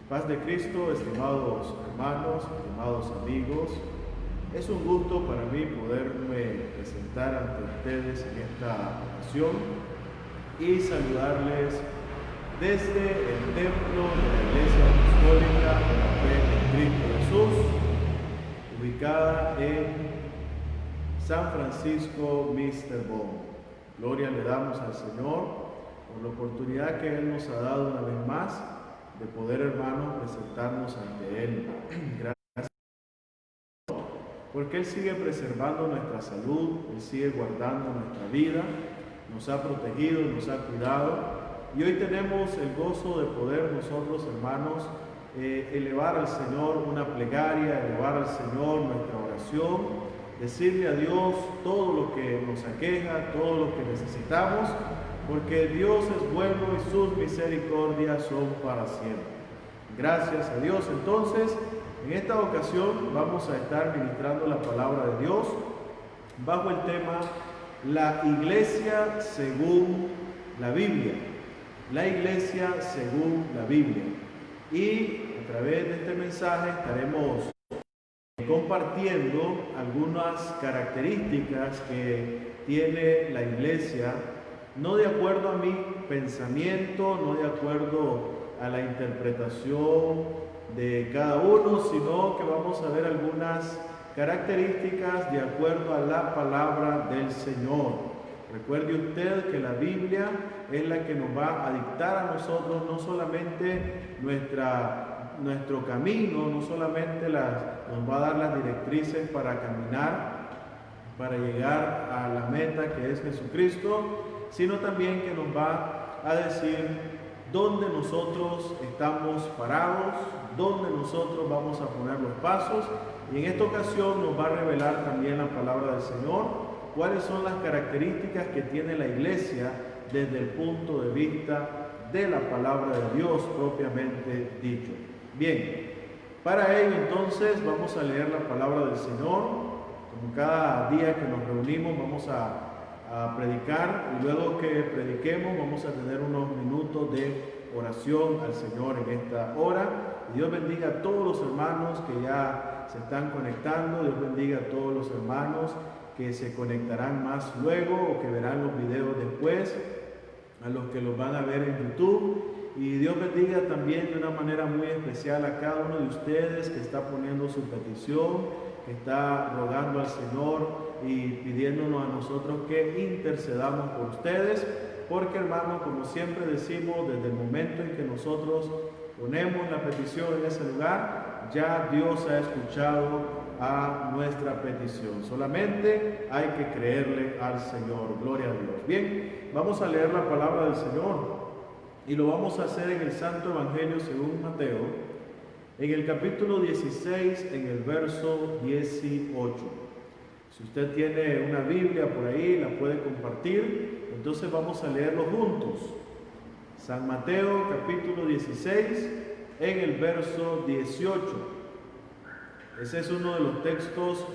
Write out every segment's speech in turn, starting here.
Paz de Cristo, estimados hermanos, estimados amigos. Es un gusto para mí poderme presentar ante ustedes en esta ocasión y saludarles desde el templo de la Iglesia Apostólica de la Fe en Cristo Jesús, ubicada en San Francisco, Mr. Bond. Gloria le damos al Señor por la oportunidad que Él nos ha dado una vez más de poder, hermanos, presentarnos ante Él. Gracias, porque Él sigue preservando nuestra salud, Él sigue guardando nuestra vida, nos ha protegido, nos ha cuidado, y hoy tenemos el gozo de poder nosotros, hermanos, elevar al Señor una plegaria, elevar al Señor nuestra oración, decirle a Dios todo lo que nos aqueja, todo lo que necesitamos, porque Dios es bueno y sus misericordias son para siempre. Gracias a Dios. Entonces, en esta ocasión vamos a estar ministrando la palabra de Dios bajo el tema La Iglesia según la Biblia. La Iglesia según la Biblia. Y a través de este mensaje estaremos compartiendo algunas características que tiene la Iglesia, no de acuerdo a mi pensamiento, no de acuerdo a la interpretación de cada uno, sino que vamos a ver algunas características de acuerdo a la palabra del Señor. Recuerde usted que la Biblia es la que nos va a dictar a nosotros no solamente nuestro camino, no solamente nos va a dar las directrices para caminar, para llegar a la meta que es Jesucristo, sino también que nos va a decir dónde nosotros estamos parados, dónde nosotros vamos a poner los pasos, y en esta ocasión nos va a revelar también la palabra del Señor, cuáles son las características que tiene la Iglesia desde el punto de vista de la palabra de Dios propiamente dicho. Bien, para ello entonces vamos a leer la palabra del Señor. Como cada día que nos reunimos vamos a predicar, y luego que prediquemos vamos a tener unos minutos de oración al Señor en esta hora. Y Dios bendiga a todos los hermanos que ya se están conectando. Dios bendiga a todos los hermanos que se conectarán más luego o que verán los videos después, a los que los van a ver en YouTube. Y Dios bendiga también de una manera muy especial a cada uno de ustedes que está poniendo su petición, que está rogando al Señor y pidiéndonos a nosotros que intercedamos por ustedes, porque, hermanos, como siempre decimos, desde el momento en que nosotros ponemos la petición en ese lugar, ya Dios ha escuchado a nuestra petición. Solamente hay que creerle al Señor. Gloria a Dios. Bien, vamos a leer la palabra del Señor y lo vamos a hacer en el Santo Evangelio según Mateo, en el capítulo 16, en el verso 18. Si usted tiene una Biblia por ahí, la puede compartir. Entonces vamos a leerlo juntos. San Mateo, capítulo 16, en el verso 18. Ese es uno de los textos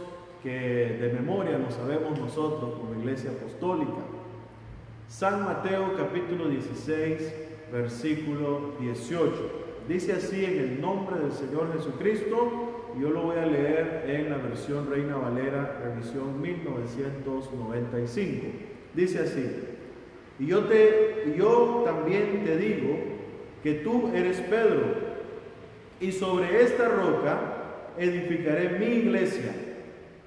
que de memoria no sabemos nosotros como Iglesia Apostólica. San Mateo, capítulo 16, versículo 18. Dice así en el nombre del Señor Jesucristo, y yo lo voy a leer en la versión Reina Valera, revisión 1995. Dice así: y yo también te digo que tú eres Pedro, y sobre esta roca edificaré mi iglesia,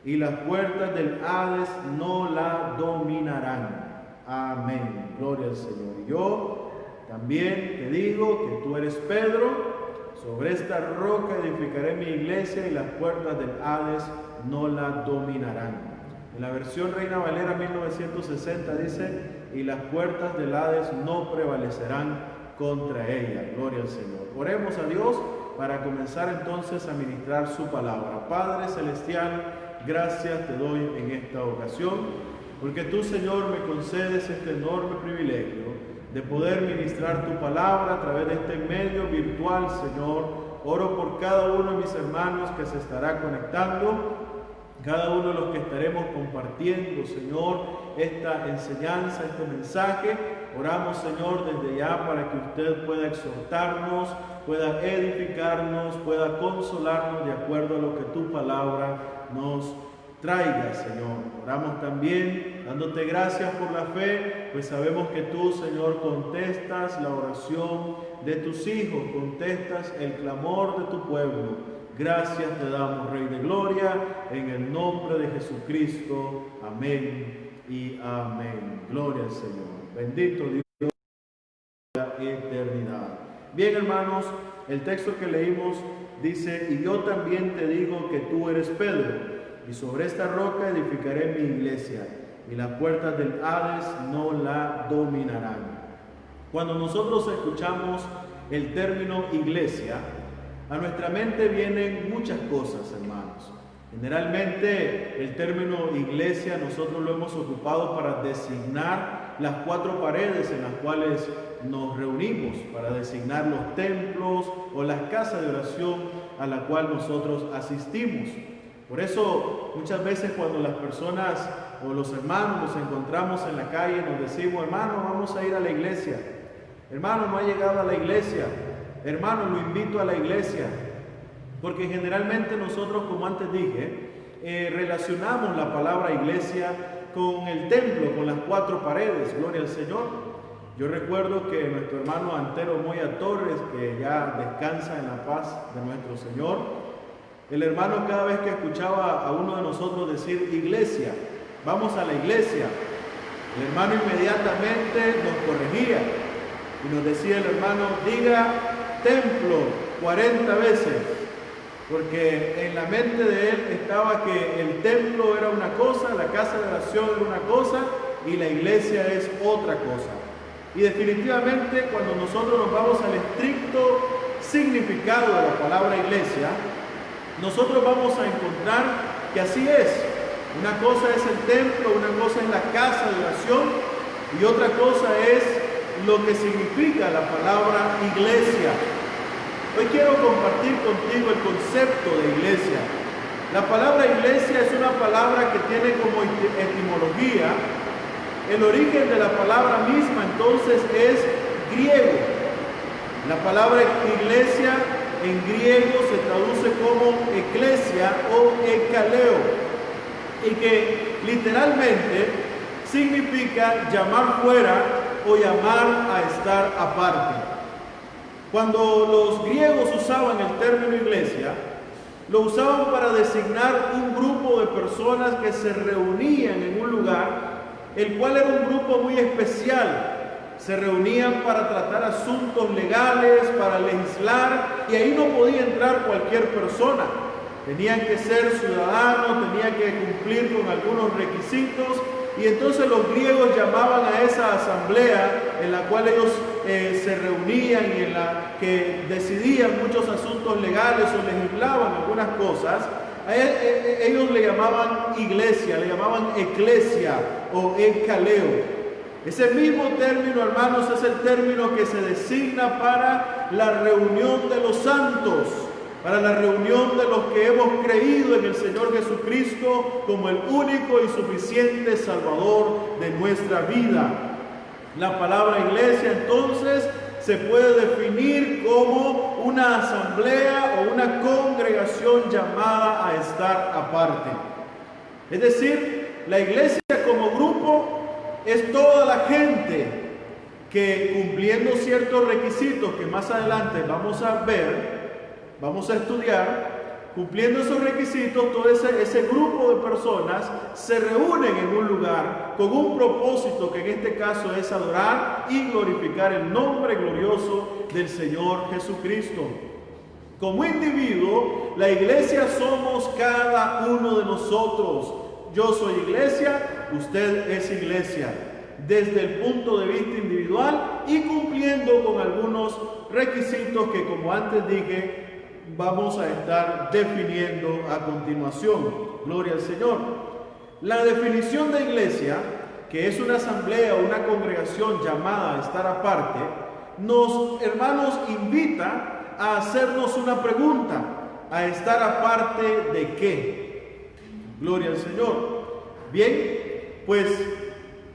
y las puertas del Hades no la dominarán. Amén. Gloria al Señor. Y yo también te digo que tú eres Pedro, sobre esta roca edificaré mi iglesia y las puertas del Hades no la dominarán. En la versión Reina Valera 1960 dice: y las puertas del Hades no prevalecerán contra ella. Gloria al Señor. Oremos a Dios para comenzar entonces a ministrar su palabra. Padre Celestial, gracias te doy en esta ocasión, porque tú, Señor, me concedes este enorme privilegio de poder ministrar tu palabra a través de este medio virtual, Señor. Oro por cada uno de mis hermanos que se estará conectando, cada uno de los que estaremos compartiendo, Señor, esta enseñanza, este mensaje, Oramos, Señor, desde ya para que usted pueda exhortarnos, pueda edificarnos, pueda consolarnos de acuerdo a lo que tu palabra nos traiga, Señor. Oramos también dándote gracias por la fe, pues sabemos que tú, Señor, contestas la oración de tus hijos, contestas el clamor de tu pueblo. Gracias te damos, Rey de Gloria, en el nombre de Jesucristo. Amén y amén. Gloria al Señor. Bendito Dios de la eternidad. Bien, hermanos, el texto que leímos dice: y yo también te digo que tú eres Pedro, y sobre esta roca edificaré mi iglesia, y las puertas del Hades no la dominarán. Cuando nosotros escuchamos el término iglesia, a nuestra mente vienen muchas cosas, hermanos. Generalmente el término iglesia nosotros lo hemos ocupado para designar las cuatro paredes en las cuales nos reunimos, para designar los templos o las casas de oración a la cual nosotros asistimos. Por eso muchas veces cuando las personas o los hermanos nos encontramos en la calle nos decimos: hermano, vamos a ir a la iglesia. Hermano, no ha llegado a la iglesia. Hermano, lo invito a la iglesia. Porque generalmente nosotros, como antes dije, relacionamos la palabra iglesia con el templo, con las cuatro paredes. Gloria al Señor. Yo recuerdo que nuestro hermano Antero Moya Torres, que ya descansa en la paz de nuestro Señor, el hermano cada vez que escuchaba a uno de nosotros decir iglesia, vamos a la iglesia, el hermano inmediatamente nos corregía y nos decía el hermano: diga templo 40 veces, porque en la mente de él estaba que el templo era una cosa, la casa de oración era una cosa y la iglesia es otra cosa. Y definitivamente cuando nosotros nos vamos al estricto significado de la palabra iglesia, nosotros vamos a encontrar que así es. Una cosa es el templo, una cosa es la casa de oración y otra cosa es lo que significa la palabra iglesia. Hoy quiero compartir contigo el concepto de iglesia. La palabra iglesia es una palabra que tiene como etimología, el origen de la palabra misma entonces es griego. La palabra iglesia en griego se traduce como eclesia o ekaleo, y que literalmente significa llamar fuera o llamar a estar aparte. Cuando los griegos usaban el término iglesia, lo usaban para designar un grupo de personas que se reunían en un lugar, el cual era un grupo muy especial. Se reunían para tratar asuntos legales, para legislar, y ahí no podía entrar cualquier persona. Tenían que ser ciudadanos, tenían que cumplir con algunos requisitos, y entonces los griegos llamaban a esa asamblea en la cual ellos se reunían y en la que decidían muchos asuntos legales o legislaban algunas cosas. Ellos le llamaban iglesia, le llamaban eclesia o ekaleo. Ese mismo término, hermanos, es el término que se designa para la reunión de los santos, para la reunión de los que hemos creído en el Señor Jesucristo como el único y suficiente Salvador de nuestra vida. La palabra iglesia, entonces, se puede definir como una asamblea o una congregación llamada a estar aparte. Es decir, la iglesia como grupo es toda la gente que, cumpliendo ciertos requisitos que más adelante vamos a ver, vamos a estudiar, cumpliendo esos requisitos, todo ese grupo de personas se reúnen en un lugar con un propósito que en este caso es adorar y glorificar el nombre glorioso del Señor Jesucristo. Como individuo, la iglesia somos cada uno de nosotros. Yo soy iglesia, usted es iglesia, desde el punto de vista individual y cumpliendo con algunos requisitos que, como antes dije, vamos a estar definiendo a continuación. Gloria al Señor. La definición de iglesia, que es una asamblea o una congregación llamada a estar aparte, nos, hermanos, invita a hacernos una pregunta: ¿a estar aparte de qué? Gloria al Señor. Bien, pues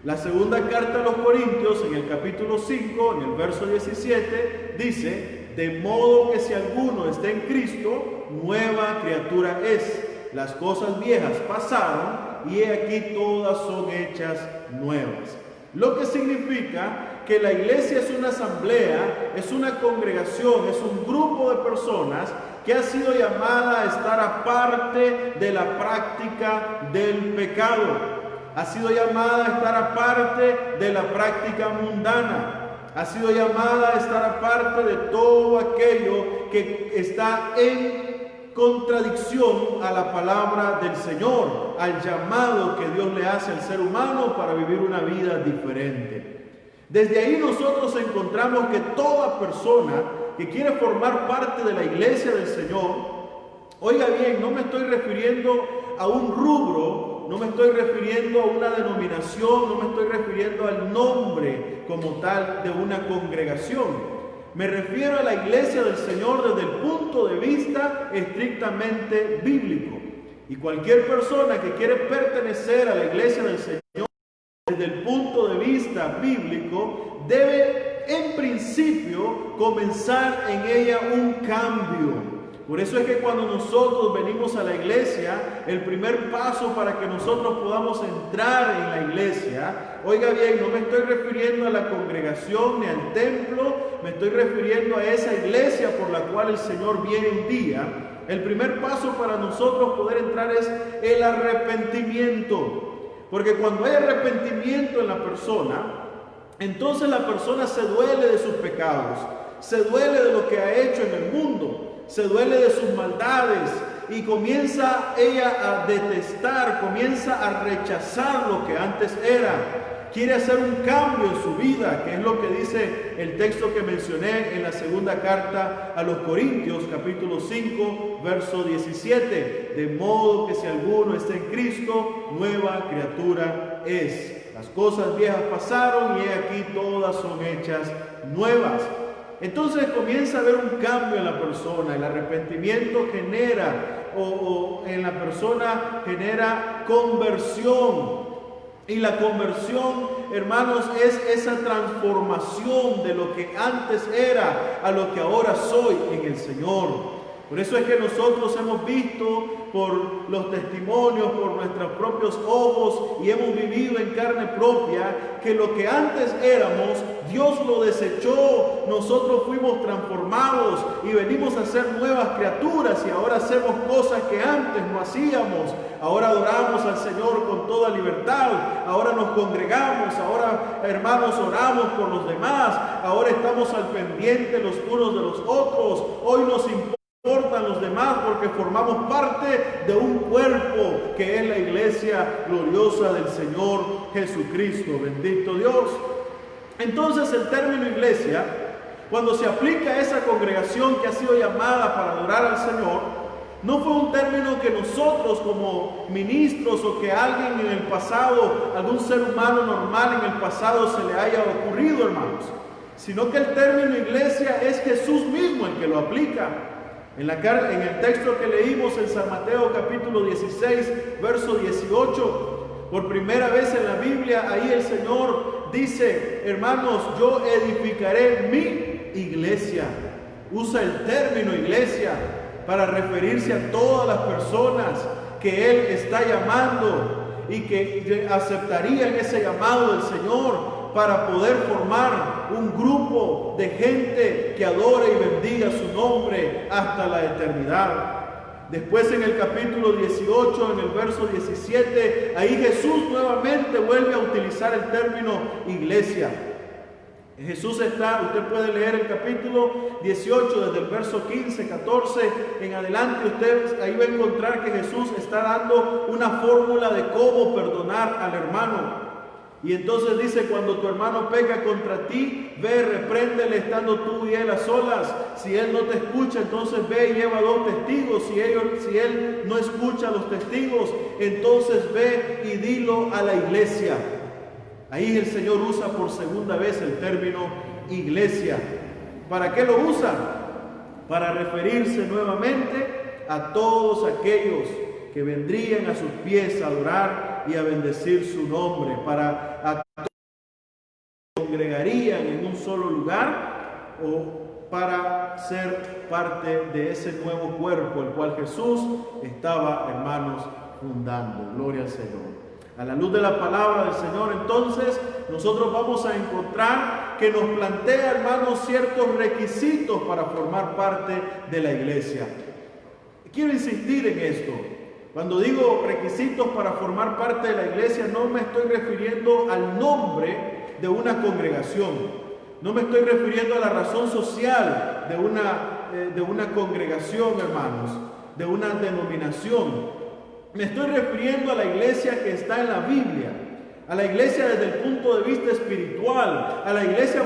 La segunda carta a los Corintios, en el capítulo 5, en el verso 17, dice: de modo que si alguno está en Cristo, nueva criatura es. Las cosas viejas pasaron y he aquí todas son hechas nuevas. Lo que significa que la iglesia es una asamblea, es una congregación, es un grupo de personas que ha sido llamada a estar aparte de la práctica del pecado. Ha sido llamada a estar aparte de la práctica mundana. Ha sido llamada a estar aparte de todo aquello que está en contradicción a la palabra del Señor, al llamado que Dios le hace al ser humano para vivir una vida diferente. Desde ahí nosotros encontramos que toda persona que quiere formar parte de la iglesia del Señor, oiga bien, no me estoy refiriendo a un rubro, no me estoy refiriendo a una denominación, no me estoy refiriendo al nombre como tal de una congregación. Me refiero a la iglesia del Señor desde el punto de vista estrictamente bíblico. Y cualquier persona que quiere pertenecer a la iglesia del Señor desde el punto de vista bíblico debe en principio comenzar en ella un cambio. Por eso es que cuando nosotros venimos a la iglesia, el primer paso para que nosotros podamos entrar en la iglesia, oiga bien, no me estoy refiriendo a la congregación ni al templo, me estoy refiriendo a esa iglesia por la cual el Señor viene un día. El primer paso para nosotros poder entrar es el arrepentimiento. Porque cuando hay arrepentimiento en la persona, entonces la persona se duele de sus pecados, se duele de lo que ha hecho en el mundo, se duele de sus maldades y comienza ella a detestar, comienza a rechazar lo que antes era. Quiere hacer un cambio en su vida, que es lo que dice el texto que mencioné en la segunda carta a los Corintios, capítulo 5, verso 17. De modo que si alguno está en Cristo, nueva criatura es. Las cosas viejas pasaron y he aquí todas son hechas nuevas. Entonces comienza a haber un cambio en la persona. El arrepentimiento genera en la persona genera conversión. Y la conversión, hermanos, es esa transformación de lo que antes era a lo que ahora soy en el Señor. Por eso es que nosotros hemos visto por los testimonios, por nuestros propios ojos y hemos vivido en carne propia que lo que antes éramos, Dios lo desechó, nosotros fuimos transformados y venimos a ser nuevas criaturas y ahora hacemos cosas que antes no hacíamos. Ahora adoramos al Señor con toda libertad, ahora nos congregamos, ahora, hermanos, oramos por los demás, ahora estamos al pendiente los unos de los otros. Hoy nos importan los demás porque formamos parte de un cuerpo que es la iglesia gloriosa del Señor Jesucristo. Bendito Dios. Entonces el término iglesia, cuando se aplica a esa congregación que ha sido llamada para adorar al Señor, no fue un término que nosotros como ministros o que alguien en el pasado, algún ser humano normal en el pasado se le haya ocurrido, hermanos, sino que el término iglesia es Jesús mismo el que lo aplica. En el texto que leímos en San Mateo capítulo 16, verso 18, por primera vez en la Biblia, ahí el Señor dice, hermanos, yo edificaré mi iglesia. Usa el término iglesia para referirse a todas las personas que Él está llamando y que aceptarían ese llamado del Señor para poder formar un grupo de gente que adore y bendiga su nombre hasta la eternidad. Después en el capítulo 18, en el verso 17, ahí Jesús nuevamente vuelve a utilizar el término iglesia. Jesús está, usted puede leer el capítulo 18 desde el verso 15, 14 en adelante, usted ahí va a encontrar que Jesús está dando una fórmula de cómo perdonar al hermano. Y entonces dice, cuando tu hermano peca contra ti, ve, repréndele estando tú y él a solas. Si él no te escucha, entonces ve y lleva 2 testigos. Si él no escucha a los testigos, entonces ve y dilo a la iglesia. Ahí el Señor usa por segunda vez el término iglesia. ¿Para qué lo usa? Para referirse nuevamente a todos aquellos que vendrían a sus pies a adorar y a bendecir su nombre, para congregarían en un solo lugar o para ser parte de ese nuevo cuerpo, el cual Jesús estaba, hermanos, fundando. Gloria al Señor. A la luz de la palabra del Señor, entonces, nosotros vamos a encontrar que nos plantea, hermanos, ciertos requisitos para formar parte de la iglesia. Quiero insistir en esto. Cuando digo requisitos para formar parte de la iglesia, no me estoy refiriendo al nombre de una congregación. No me estoy refiriendo a la razón social de una congregación, hermanos, de una denominación. Me estoy refiriendo a la iglesia que está en la Biblia, a la iglesia desde el punto de vista espiritual, a la iglesia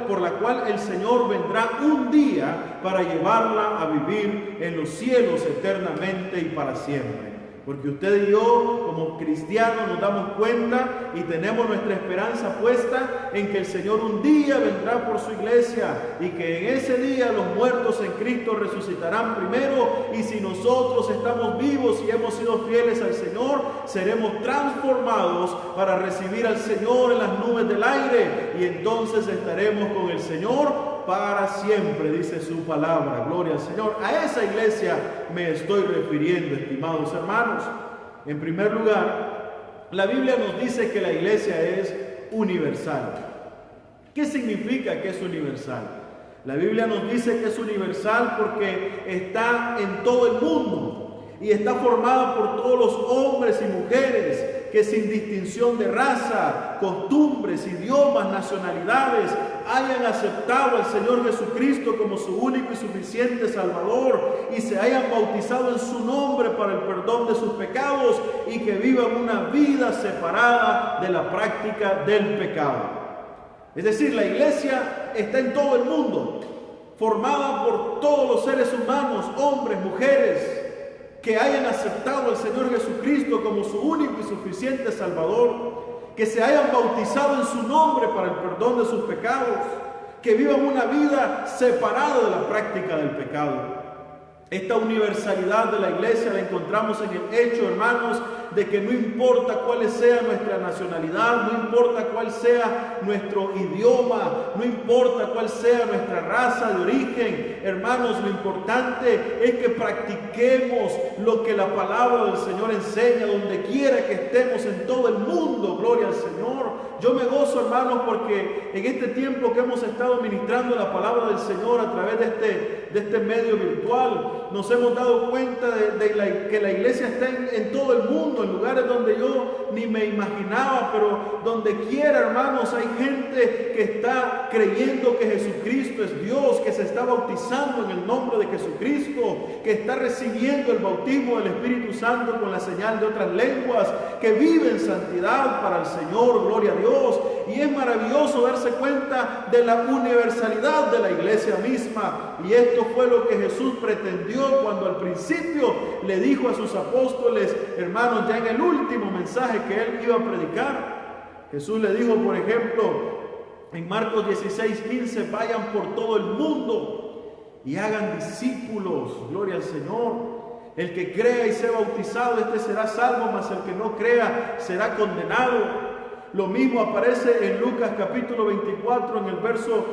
por la cual el Señor vendrá un día para llevarla a vivir en los cielos eternamente y para siempre. Porque usted y yo, como cristianos, nos damos cuenta y tenemos nuestra esperanza puesta en que el Señor un día vendrá por su iglesia y que en ese día los muertos en Cristo resucitarán primero, y si nosotros estamos vivos y hemos sido fieles al Señor, seremos transformados para recibir al Señor en las nubes del aire, y entonces estaremos con el Señor para siempre, dice su palabra. Gloria al Señor. A esa iglesia me estoy refiriendo, estimados hermanos. En primer lugar, la Biblia nos dice que la iglesia es universal. ¿Qué significa que es universal? La Biblia nos dice que es universal porque está en todo el mundo y está formada por todos los hombres y mujeres que sin distinción de raza, costumbres, idiomas, nacionalidades, hayan aceptado al Señor Jesucristo como su único y suficiente Salvador y se hayan bautizado en su nombre para el perdón de sus pecados y que vivan una vida separada de la práctica del pecado. Es decir, la iglesia está en todo el mundo, formada por todos los seres humanos, hombres, mujeres, que hayan aceptado al Señor Jesucristo como su único y suficiente Salvador, que se hayan bautizado en su nombre para el perdón de sus pecados, que vivan una vida separada de la práctica del pecado. Esta universalidad de la iglesia la encontramos en el hecho, hermanos, de que no importa cuál sea nuestra nacionalidad, no importa cuál sea nuestro idioma, no importa cuál sea nuestra raza de origen, hermanos, lo importante es que practiquemos lo que la palabra del Señor enseña, donde quiera que estemos en todo el mundo. Gloria al Señor. Yo me gozo, hermanos, porque en este tiempo que hemos estado ministrando la palabra del Señor a través de este medio virtual, nos hemos dado cuenta que la iglesia está en todo el mundo, en lugares donde yo ni me imaginaba, pero donde quiera, hermanos, hay gente que está creyendo que Jesucristo es Dios, que se está bautizando en el nombre de Jesucristo, que está recibiendo el bautismo del Espíritu Santo con la señal de otras lenguas, que vive en santidad para el Señor. Gloria a Dios. Y es maravilloso darse cuenta de la universalidad de la iglesia misma. Y esto fue lo que Jesús pretendió cuando al principio le dijo a sus apóstoles, hermanos, ya en el último mensaje que él iba a predicar. Jesús le dijo, por ejemplo, en Marcos 16:15, vayan por todo el mundo y hagan discípulos. Gloria al Señor. El que crea y sea bautizado, este será salvo, mas el que no crea será condenado. Lo mismo aparece en Lucas capítulo 24, en el verso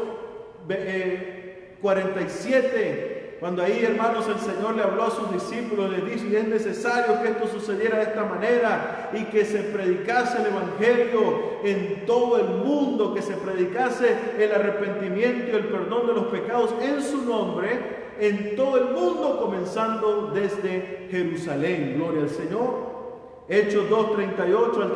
47, cuando ahí, hermanos, el Señor le habló a sus discípulos, les dijo, y es necesario que esto sucediera de esta manera, y que se predicase el Evangelio en todo el mundo, que se predicase el arrepentimiento y el perdón de los pecados en su nombre, en todo el mundo, comenzando desde Jerusalén. Gloria al Señor. Hechos 2, 38 al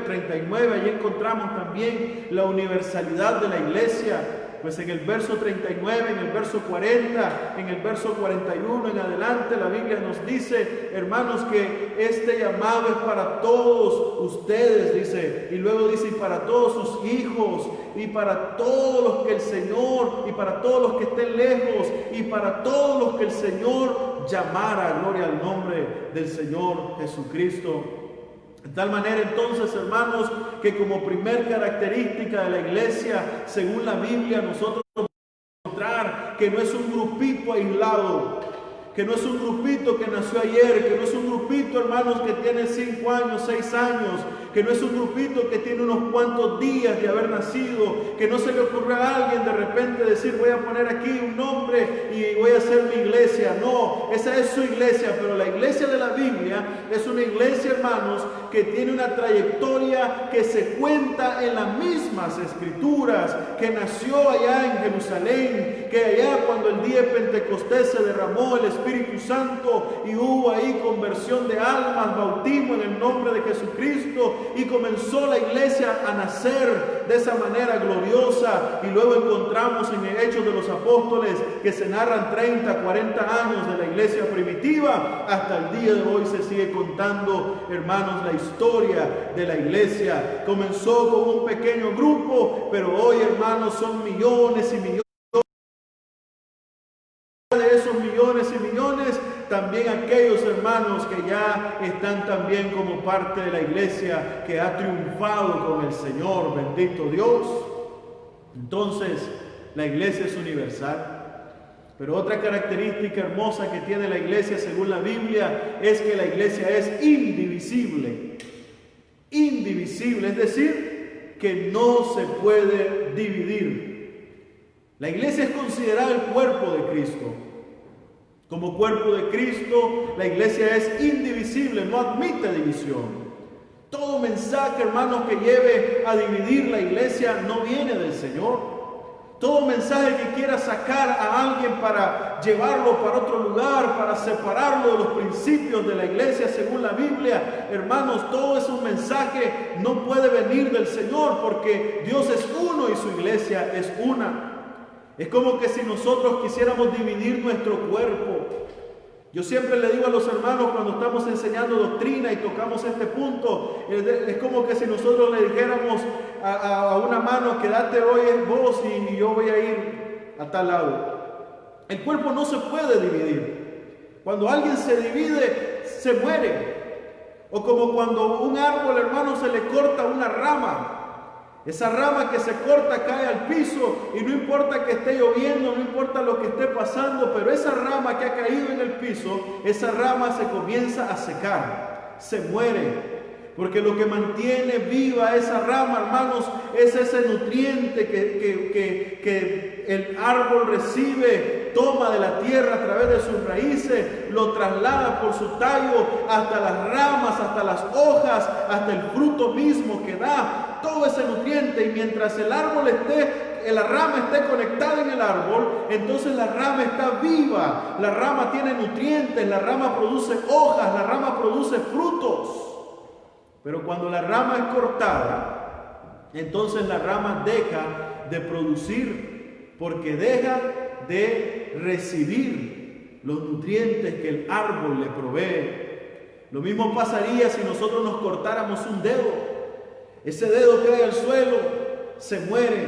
39, allí encontramos también la universalidad de la iglesia. Pues en el verso 39, en el verso 40, en el verso 41 en adelante, la Biblia nos dice, hermanos, que este llamado es para todos ustedes, dice, y luego dice, y para todos sus hijos, y para todos los que el Señor, y para todos los que estén lejos, y para todos los que el Señor llamara. Gloria al nombre del Señor Jesucristo. De tal manera, entonces, hermanos, que como primer característica de la iglesia, según la Biblia, nosotros podemos encontrar que no es un grupito aislado, que no es un grupito que nació ayer, que no es un grupito, hermanos, que tiene 5 años, 6 años, que no es un grupito que tiene unos cuantos días de haber nacido, que no se le ocurre a alguien de repente decir voy a poner aquí un nombre y voy a hacer mi iglesia. No, esa es su iglesia, pero la iglesia de la Biblia es una iglesia, hermanos, que tiene una trayectoria que se cuenta en las mismas escrituras, que nació allá en Jerusalén, que allá cuando el día de Pentecostés se derramó el Espíritu Santo y hubo ahí conversión de almas, bautismo en el nombre de Jesucristo, y comenzó la iglesia a nacer de esa manera gloriosa. Y luego encontramos en el Hechos de los Apóstoles que se narran 30, 40 años de la iglesia primitiva. Hasta el día de hoy se sigue contando, hermanos, la historia de la iglesia. Comenzó con un pequeño grupo, pero hoy, hermanos, son millones y millones. De esos millones y millones, también aquellos hermanos que ya están también como parte de la iglesia, que ha triunfado con el Señor, bendito Dios. Entonces, la iglesia es universal. Pero otra característica hermosa que tiene la iglesia según la Biblia es que la iglesia es indivisible. Indivisible, es decir, que no se puede dividir. La iglesia es considerada el cuerpo de Cristo. Como cuerpo de Cristo, la iglesia es indivisible, no admite división. Todo mensaje, hermanos, que lleve a dividir la iglesia no viene del Señor. Todo mensaje que quiera sacar a alguien para llevarlo para otro lugar, para separarlo de los principios de la iglesia según la Biblia, hermanos, todo ese mensaje no puede venir del Señor, porque Dios es uno y su iglesia es una. Es como que si nosotros quisiéramos dividir nuestro cuerpo. Yo siempre le digo a los hermanos cuando estamos enseñando doctrina y tocamos este punto, es como que si nosotros le dijéramos a una mano, quédate hoy vos y yo voy a ir a tal lado. El cuerpo no se puede dividir. Cuando alguien se divide, se muere. O como cuando un árbol, hermano, se le corta una rama. Esa rama que se corta cae al piso y no importa que esté lloviendo, no importa lo que esté pasando, pero esa rama que ha caído en el piso, esa rama se comienza a secar, se muere. Porque lo que mantiene viva esa rama, hermanos, es ese nutriente que el árbol recibe, toma de la tierra a través de sus raíces, lo traslada por su tallo hasta las ramas, hasta las hojas, hasta el fruto mismo que da. Todo ese nutriente, y mientras el árbol la rama esté conectada en el árbol, entonces la rama está viva, la rama tiene nutrientes, la rama produce hojas, la rama produce frutos. Pero cuando la rama es cortada, entonces la rama deja de producir, porque deja de recibir los nutrientes que el árbol le provee. Lo mismo pasaría si nosotros nos cortáramos un dedo. Ese dedo cae al suelo, se muere,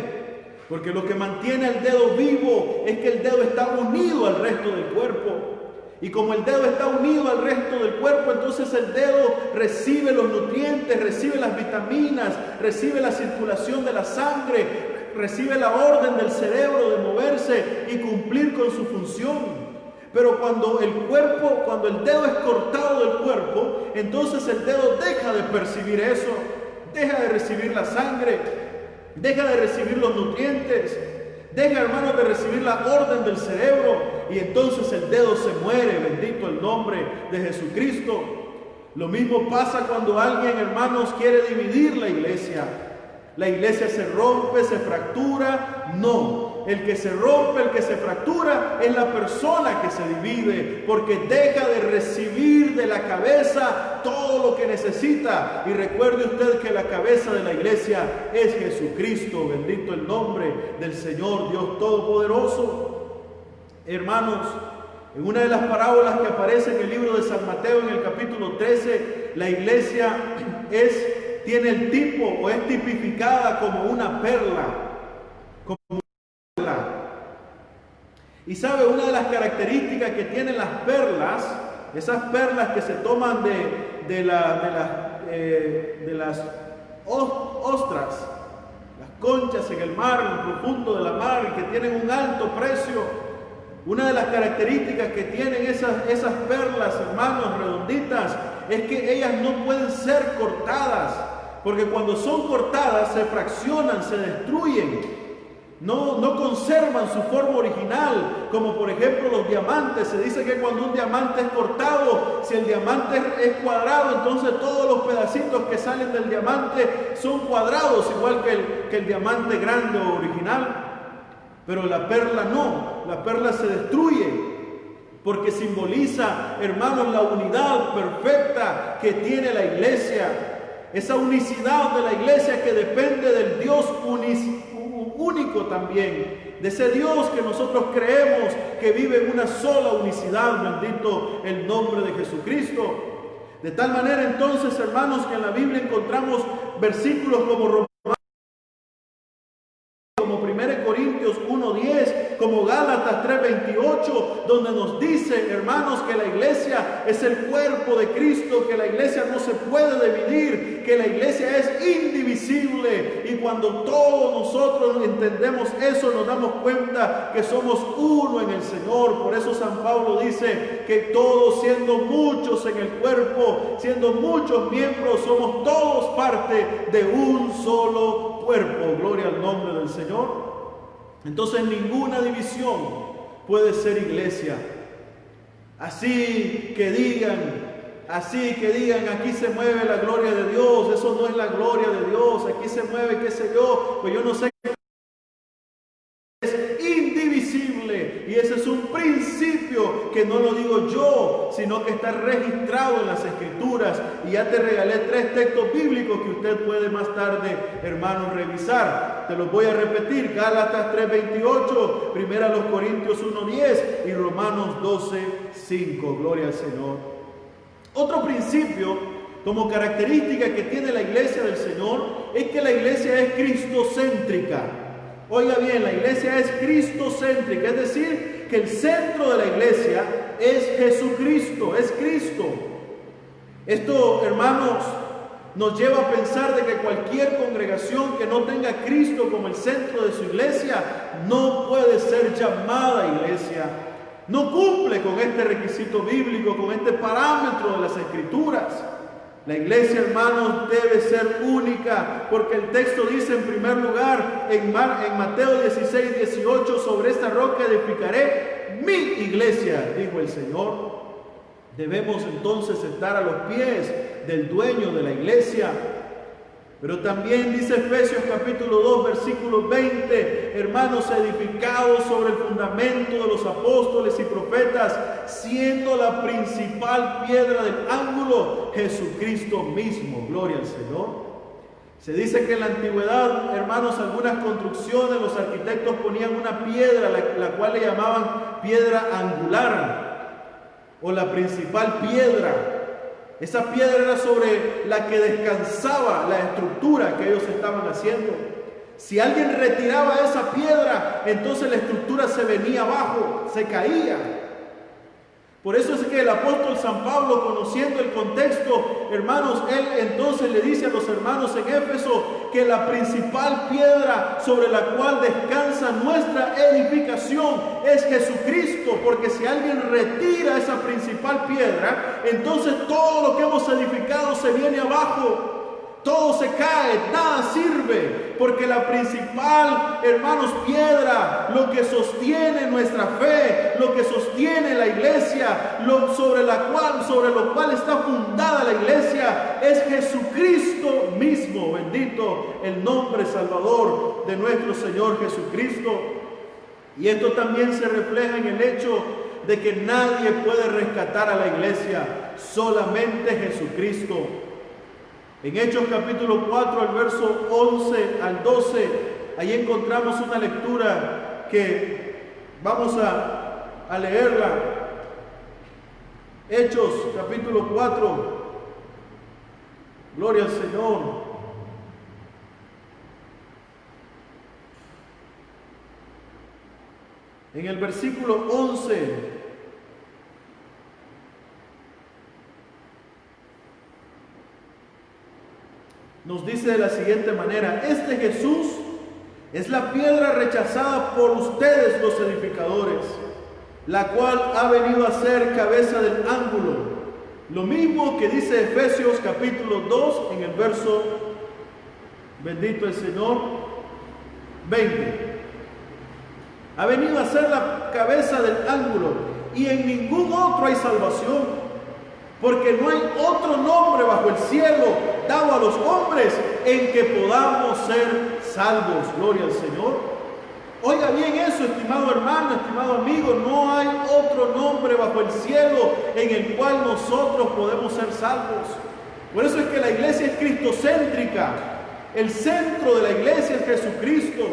porque lo que mantiene al dedo vivo es que el dedo está unido al resto del cuerpo. Y como el dedo está unido al resto del cuerpo, entonces el dedo recibe los nutrientes, recibe las vitaminas, recibe la circulación de la sangre, recibe la orden del cerebro de moverse y cumplir con su función. Pero cuando el dedo es cortado del cuerpo, entonces el dedo deja de percibir eso, deja de recibir la sangre, deja de recibir los nutrientes, deja, hermanos, de recibir la orden del cerebro, y entonces el dedo se muere, bendito el nombre de Jesucristo. Lo mismo pasa cuando alguien, hermanos, quiere dividir la iglesia. La iglesia se rompe, se fractura. No, el que se rompe, el que se fractura es la persona que se divide, porque deja de recibir de la cabeza todo lo que necesita. Y recuerde usted que la cabeza de la iglesia es Jesucristo, bendito el nombre del Señor Dios Todopoderoso. Hermanos, en una de las parábolas que aparece en el libro de San Mateo, en el capítulo 13, la iglesia tiene el tipo o es tipificada como una perla. Y sabe, una de las características que tienen las perlas, esas perlas que se toman de las ostras, las conchas en el mar, en lo profundo de la mar, y que tienen un alto precio. Una de las características que tienen esas perlas, hermanos, redonditas, es que ellas no pueden ser cortadas. porque cuando son cortadas se fraccionan, se destruyen. No conservan su forma original, como por ejemplo los diamantes. Se dice que cuando un diamante es cortado, si el diamante es cuadrado, entonces todos los pedacitos que salen del diamante son cuadrados, igual que el diamante grande o original. Pero la perla no, la perla se destruye, porque simboliza, hermanos, la unidad perfecta que tiene la iglesia. Esa unicidad de la iglesia que depende del Dios único también, de ese Dios que nosotros creemos que vive en una sola unicidad. Bendito el nombre de Jesucristo. De tal manera entonces, hermanos, que en la Biblia encontramos versículos como 1 Corintios 1:10, como Gálatas 3:28, donde nos dice, hermanos, que la iglesia es el cuerpo de Cristo, que la iglesia no se puede dividir, que la iglesia es indivisible. Y cuando todos nosotros entendemos eso, nos damos cuenta que somos uno en el Señor. Por eso San Pablo dice que todos, siendo muchos en el cuerpo, siendo muchos miembros, somos todos parte de un solo cuerpo. Gloria al nombre del Señor. Entonces ninguna división puede ser iglesia. Así que digan, aquí se mueve la gloria de Dios. Eso no es la gloria de Dios. Aquí se mueve, qué sé yo, pues yo no sé. Es indivisible, y ese es un principio que no lo digo yo, sino que está registrado en las Escrituras. Y ya te regalé 3 textos bíblicos que usted puede más tarde, hermanos, revisar. Te los voy a repetir: Gálatas 3:28, 1 Corintios 1:10 y Romanos 12:5. Gloria al Señor. Otro principio como característica que tiene la iglesia del Señor es que la iglesia es cristocéntrica. Oiga bien, la iglesia es cristocéntrica, es decir, que el centro de la iglesia es Jesucristo, es Cristo. Esto, hermanos, nos lleva a pensar de que cualquier congregación que no tenga a Cristo como el centro de su iglesia no puede ser llamada iglesia. No cumple con este requisito bíblico, con este parámetro de las Escrituras. La iglesia, hermanos, debe ser única, porque el texto dice en primer lugar en Mateo 16:18, sobre esta roca edificaré mi iglesia, dijo el Señor. Debemos entonces estar a los pies del dueño de la iglesia. Pero también dice Efesios capítulo 2, versículo 20, hermanos, edificados sobre el fundamento de los apóstoles y profetas, siendo la principal piedra del ángulo Jesucristo mismo. Gloria al Señor. Se dice que en la antigüedad, hermanos, algunas construcciones, los arquitectos ponían una piedra, la cual le llamaban piedra angular, o la principal piedra. Esa piedra era sobre la que descansaba la estructura que ellos estaban haciendo. Si alguien retiraba esa piedra, entonces la estructura se venía abajo, se caía. Por eso es que el apóstol San Pablo, conociendo el contexto, hermanos, él entonces le dice a los hermanos en Éfeso que la principal piedra sobre la cual descansa nuestra edificación es Jesucristo, porque si alguien retira esa principal piedra, entonces todo lo que hemos edificado se viene abajo. Todo se cae, nada sirve, porque la principal, hermanos, piedra, lo que sostiene nuestra fe, lo que sostiene la iglesia, sobre lo cual está fundada la iglesia, es Jesucristo mismo. Bendito el nombre salvador de nuestro Señor Jesucristo. Y esto también se refleja en el hecho de que nadie puede rescatar a la iglesia, solamente Jesucristo. En Hechos capítulo 4, el verso 11 al 12, ahí encontramos una lectura que vamos a leerla. Hechos capítulo 4, gloria al Señor. En el versículo 11, nos dice de la siguiente manera: este Jesús es la piedra rechazada por ustedes los edificadores, la cual ha venido a ser cabeza del ángulo. Lo mismo que dice Efesios capítulo 2 en el verso Bendito el Señor. 20. Ha venido a ser la cabeza del ángulo y en ningún otro hay salvación, porque no hay otro nombre bajo el cielo dado a los hombres en que podamos ser salvos. Gloria al Señor. Oiga bien eso, estimado hermano, estimado amigo, no hay otro nombre bajo el cielo en el cual nosotros podemos ser salvos. Por eso es que la iglesia es cristocéntrica. El centro de la iglesia es Jesucristo.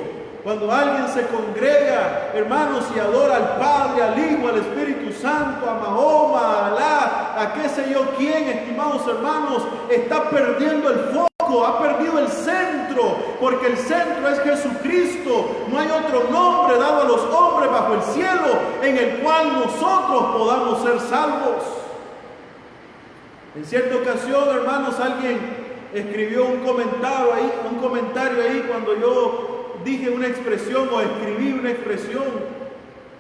Cuando alguien se congrega, hermanos, y adora al Padre, al Hijo, al Espíritu Santo, a Mahoma, a Alá, a qué sé yo quién, estimados hermanos, está perdiendo el foco, ha perdido el centro, porque el centro es Jesucristo. No hay otro nombre dado a los hombres bajo el cielo en el cual nosotros podamos ser salvos. En cierta ocasión, hermanos, alguien escribió un comentario ahí cuando yo dije una expresión o escribí una expresión,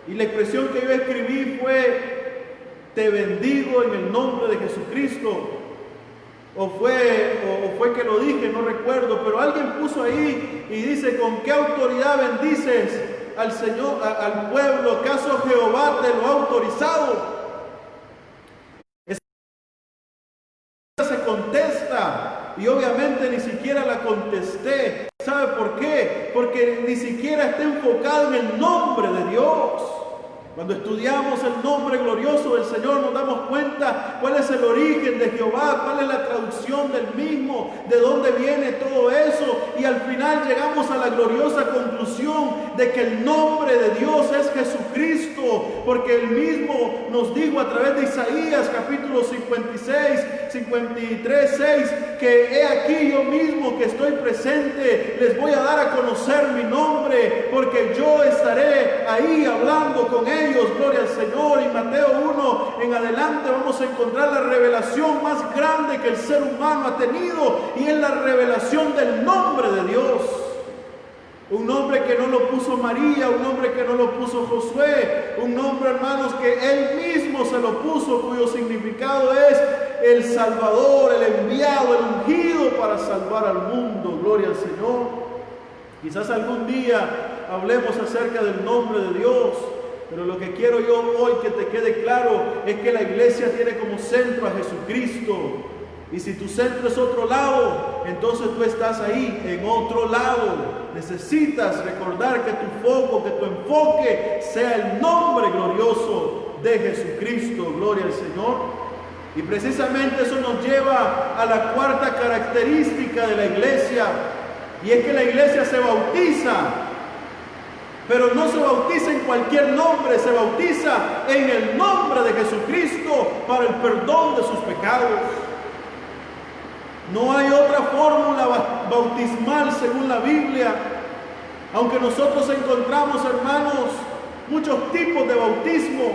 y la expresión que yo escribí fue: te bendigo en el nombre de Jesucristo, o fue que lo dije, no recuerdo, pero alguien puso ahí y dice: ¿con qué autoridad bendices al Señor, al pueblo? ¿Acaso Jehová te lo ha autorizado? Esa se contesta, y obviamente ni siquiera la contesté. ¿Sabe por qué? Porque ni siquiera está enfocado en el nombre de Dios. Cuando estudiamos el nombre glorioso del Señor, nos damos cuenta cuál es el origen de Jehová, cuál es la traducción del mismo, de dónde viene todo eso, y al final llegamos a la gloriosa conclusión de que el nombre de Dios es Jesucristo, porque Él mismo nos dijo a través de Isaías capítulo 53, 6, que he aquí yo mismo que estoy presente, les voy a dar a conocer mi nombre, porque yo estaré ahí hablando con ellos. Gloria al Señor. Y Mateo 1 en adelante vamos a encontrar la revelación más grande que el ser humano ha tenido, y es la revelación del nombre de Dios. Un nombre que no lo puso María, un nombre que no lo puso Josué, un nombre, hermanos, que Él mismo se lo puso, cuyo significado es el Salvador, el enviado, el ungido para salvar al mundo. Gloria al Señor. Quizás algún día hablemos acerca del nombre de Dios, pero lo que quiero yo hoy que te quede claro es que la iglesia tiene como centro a Jesucristo. Y si tu centro es otro lado, entonces tú estás ahí en otro lado. Necesitas recordar que tu foco, que tu enfoque sea el nombre glorioso de Jesucristo. Gloria al Señor. Y precisamente eso nos lleva a la cuarta característica de la iglesia, y es que la iglesia se bautiza. Pero no se bautiza en cualquier nombre, se bautiza en el nombre de Jesucristo para el perdón de sus pecados. No hay otra fórmula bautismal según la Biblia, aunque nosotros encontramos, hermanos, muchos tipos de bautismo,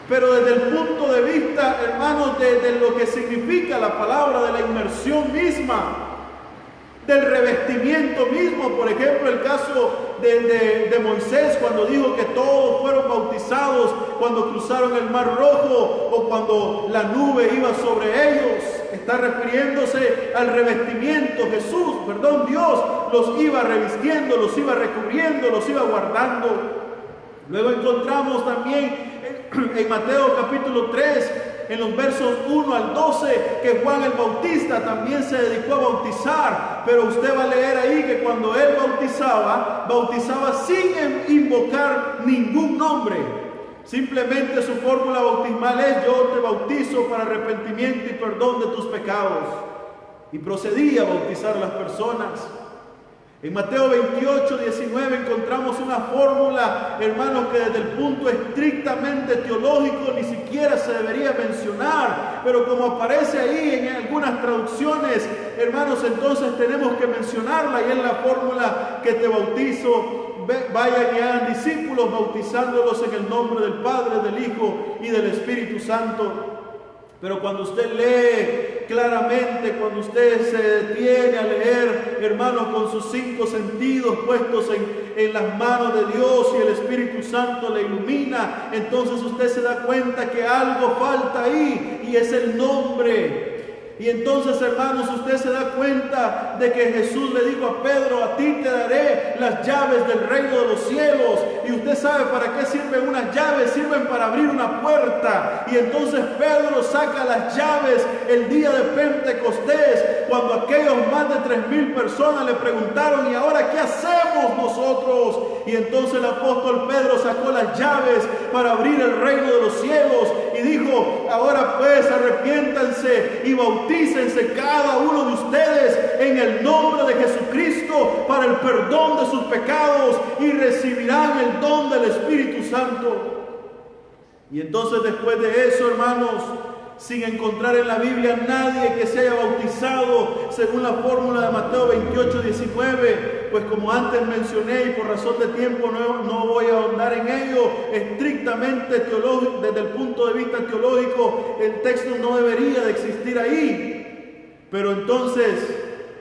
pero desde el punto de vista, hermanos, de lo que significa la palabra, de la inmersión misma, del revestimiento mismo. Por ejemplo, el caso de Moisés, cuando dijo que todos fueron bautizados cuando cruzaron el Mar Rojo, o cuando la nube iba sobre ellos, está refiriéndose al revestimiento. Dios los iba revistiendo, los iba recubriendo, los iba guardando. Luego encontramos también en Mateo capítulo 3, en los versos 1 al 12, que Juan el Bautista también se dedicó a bautizar, pero usted va a leer ahí que cuando él bautizaba sin invocar ningún nombre. Simplemente su fórmula bautismal es: yo te bautizo para arrepentimiento y perdón de tus pecados. Y procedía a bautizar a las personas. En Mateo 28, 19 encontramos una fórmula, hermanos, que desde el punto estrictamente teológico ni siquiera se debería mencionar, pero como aparece ahí en algunas traducciones, hermanos, entonces tenemos que mencionarla, y es la fórmula: que te bautizo, vayan y hagan discípulos, bautizándolos en el nombre del Padre, del Hijo y del Espíritu Santo. Pero cuando usted lee claramente, cuando usted se detiene a leer, hermanos, con sus 5 sentidos puestos en las manos de Dios, y el Espíritu Santo le ilumina, entonces usted se da cuenta que algo falta ahí, y es el nombre. Y entonces, hermanos, usted se da cuenta de que Jesús le dijo a Pedro: a ti te daré las llaves del reino de los cielos. Y usted sabe para qué sirven unas llaves: sirven para abrir una puerta. Y entonces Pedro saca las llaves el día de Pentecostés, cuando aquellos más de 3,000 personas le preguntaron: ¿y ahora qué hacemos nosotros? Y entonces el apóstol Pedro sacó las llaves para abrir el reino de los cielos y dijo: ahora pues arrepiéntanse y bautícense cada uno de ustedes en el nombre de Jesucristo para el perdón de sus pecados, y recibirán el don del Espíritu Santo. Y entonces, después de eso, hermanos, sin encontrar en la Biblia nadie que se haya bautizado según la fórmula de Mateo 28:19, pues como antes mencioné y por razón de tiempo no voy a ahondar en ello, estrictamente teológico, desde el punto de vista teológico, el texto no debería de existir ahí. Pero entonces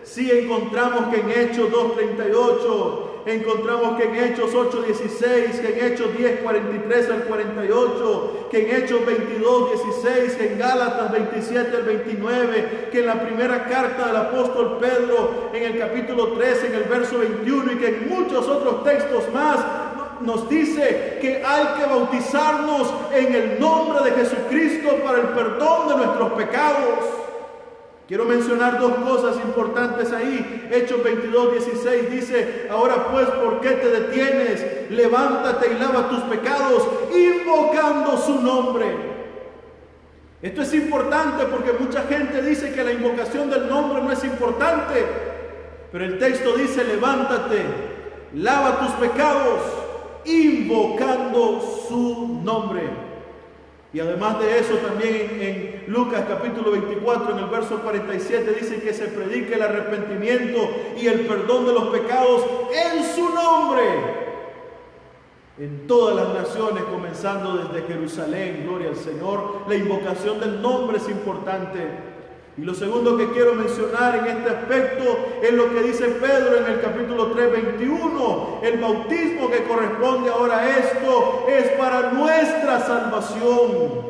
sí encontramos que en Hechos 2:38, encontramos que en Hechos 8:16, que en Hechos 10:43 al 48, que en Hechos 22:16, que en Gálatas 27 al 29, que en la primera carta del apóstol Pedro en el capítulo 13, en el verso 21, y que en muchos otros textos más nos dice que hay que bautizarnos en el nombre de Jesucristo para el perdón de nuestros pecados. Quiero mencionar dos cosas importantes ahí. Hechos 22:16 dice: ahora pues, ¿por qué te detienes? Levántate y lava tus pecados, invocando su nombre. Esto es importante porque mucha gente dice que la invocación del nombre no es importante. Pero el texto dice: levántate, lava tus pecados, invocando su nombre. Y además de eso, también en Lucas capítulo 24, en el verso 47, dice que se predique el arrepentimiento y el perdón de los pecados en su nombre, en todas las naciones, comenzando desde Jerusalén. Gloria al Señor. La invocación del nombre es importante. Y lo segundo que quiero mencionar en este aspecto es lo que dice Pedro en el capítulo 3:21. El bautismo que corresponde ahora a esto es para nuestra salvación.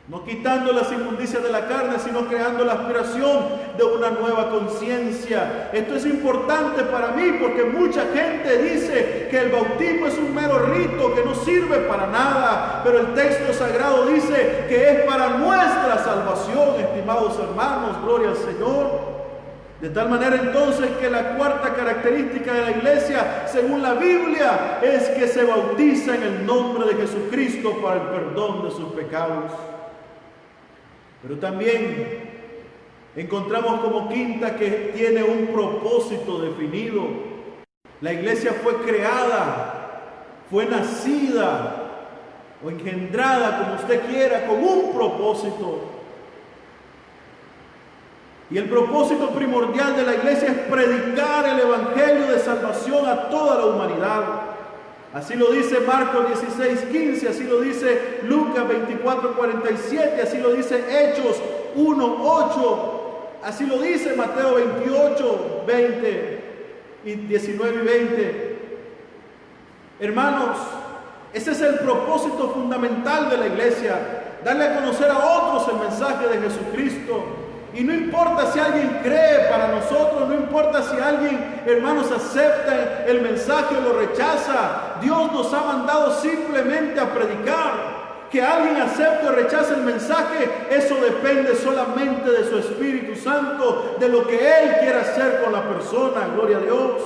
No quitando las inmundicias de la carne, sino creando la aspiración de una nueva conciencia. Esto es importante para mí porque mucha gente dice que el bautismo es un mero rito que no sirve para nada. Pero el texto sagrado dice que es para nuestra salvación, estimados hermanos. Gloria al Señor. De tal manera entonces que la cuarta característica de la iglesia, según la Biblia, es que se bautiza en el nombre de Jesucristo para el perdón de sus pecados. Pero también encontramos como quinta que tiene un propósito definido. La iglesia fue creada, fue nacida o engendrada, como usted quiera, con un propósito. Y el propósito primordial de la iglesia es predicar el evangelio de salvación a toda la humanidad. Así lo dice Marcos 16:15, así lo dice Lucas 24:47, así lo dice Hechos 1:8, así lo dice Mateo 28:20 y 19 y 20. Hermanos, ese es el propósito fundamental de la iglesia, darle a conocer a otros el mensaje de Jesucristo. Y no importa si alguien cree para nosotros, no importa si alguien, hermanos, acepta el mensaje o lo rechaza. Dios nos ha mandado simplemente a predicar. Que alguien acepte o rechace el mensaje, eso depende solamente de su Espíritu Santo, de lo que Él quiera hacer con la persona. Gloria a Dios.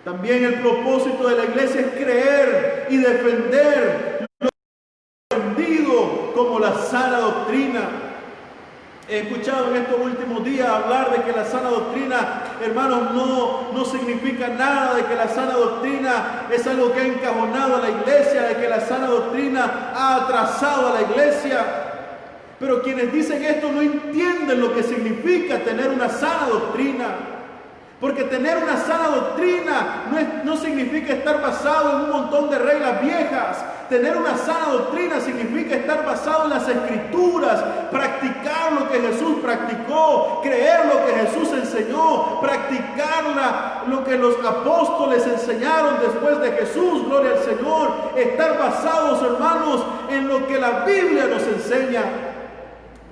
También el propósito de la iglesia es creer y defender lo aprendido como la sana doctrina. He escuchado en estos últimos días hablar de que la sana doctrina, hermanos, no significa nada, de que la sana doctrina es algo que ha encajonado a la iglesia, de que la sana doctrina ha atrasado a la iglesia. Pero quienes dicen esto no entienden lo que significa tener una sana doctrina. Porque tener una sana doctrina no significa estar basado en un montón de reglas viejas. Tener una sana doctrina significa estar basado en las Escrituras, practicar lo que Jesús practicó, creer lo que Jesús enseñó, practicar lo que los apóstoles enseñaron después de Jesús. Gloria al Señor. Estar basados, hermanos, en lo que la Biblia nos enseña.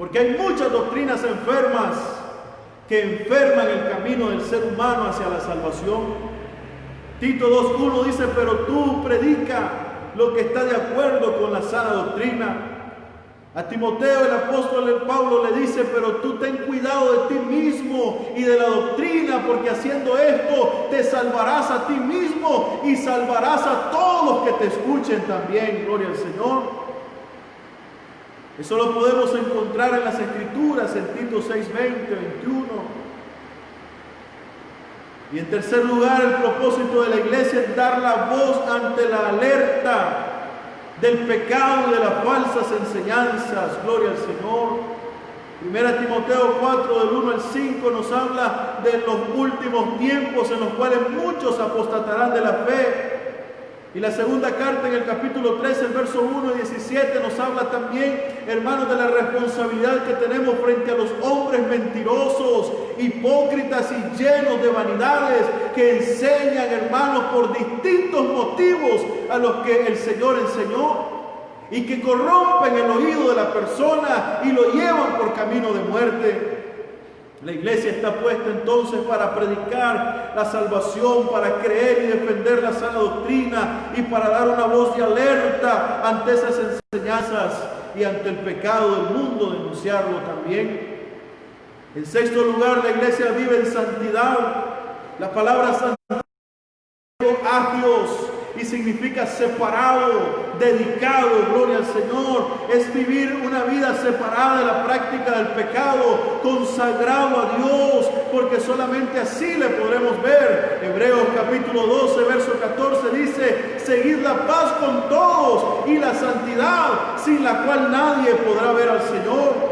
Porque hay muchas doctrinas enfermas que enferman el camino del ser humano hacia la salvación. Tito 2:1 dice, pero tú predica lo que está de acuerdo con la sana doctrina. A Timoteo el apóstol Pablo le dice, pero tú ten cuidado de ti mismo y de la doctrina, porque haciendo esto te salvarás a ti mismo y salvarás a todos los que te escuchen también. Gloria al Señor. Eso lo podemos encontrar en las Escrituras, en Tito 6:20, 21. Y en tercer lugar, el propósito de la iglesia es dar la voz ante la alerta del pecado y de las falsas enseñanzas. Gloria al Señor. 1 Timoteo 4, del 1 al 5, nos habla de los últimos tiempos en los cuales muchos apostatarán de la fe. Y la segunda carta, en el capítulo 13, el verso 1 y 17, nos habla también, hermanos, de la responsabilidad que tenemos frente a los hombres mentirosos, hipócritas y llenos de vanidades, que enseñan, hermanos, por distintos motivos a los que el Señor enseñó, y que corrompen el oído de la persona y lo llevan por camino de muerte. La iglesia está puesta entonces para predicar la salvación, para creer y defender la sana doctrina y para dar una voz de alerta ante esas enseñanzas y ante el pecado del mundo, denunciarlo también. En sexto lugar, la iglesia vive en santidad. La palabra santidad es agios y significa separado, dedicado, gloria al Señor. Es vivir una vida separada de la práctica del pecado, consagrado a Dios, porque solamente así le podremos ver. Hebreos capítulo 12, verso 14 dice, seguid la paz con todos y la santidad, sin la cual nadie podrá ver al Señor.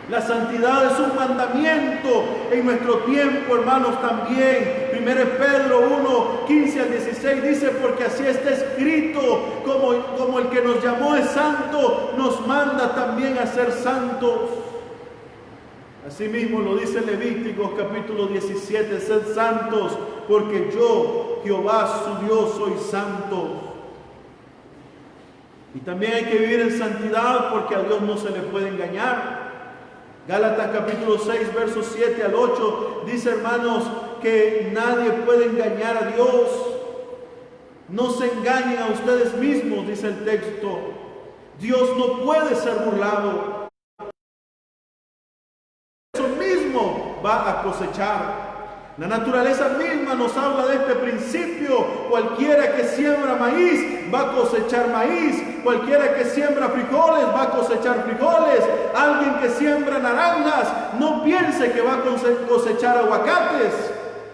La santidad es un mandamiento en nuestro tiempo, hermanos, también. 1 Pedro 1, 15 al 16 dice, porque así está escrito, como el que nos llamó es santo, nos manda también a ser santos. Asimismo lo dice Levíticos capítulo 17, sed santos, porque yo, Jehová su Dios, soy santo. Y también hay que vivir en santidad, porque a Dios no se le puede engañar. Gálatas capítulo 6, versos 7 al 8, dice, hermanos, que nadie puede engañar a Dios. No se engañen a ustedes mismos, dice el texto. Dios no puede ser burlado. Eso mismo va a cosechar. La naturaleza misma nos habla de este principio. Cualquiera que siembra maíz va a cosechar maíz. Cualquiera que siembra frijoles va a cosechar frijoles. Alguien que siembra naranjas no piense que va a cosechar aguacates.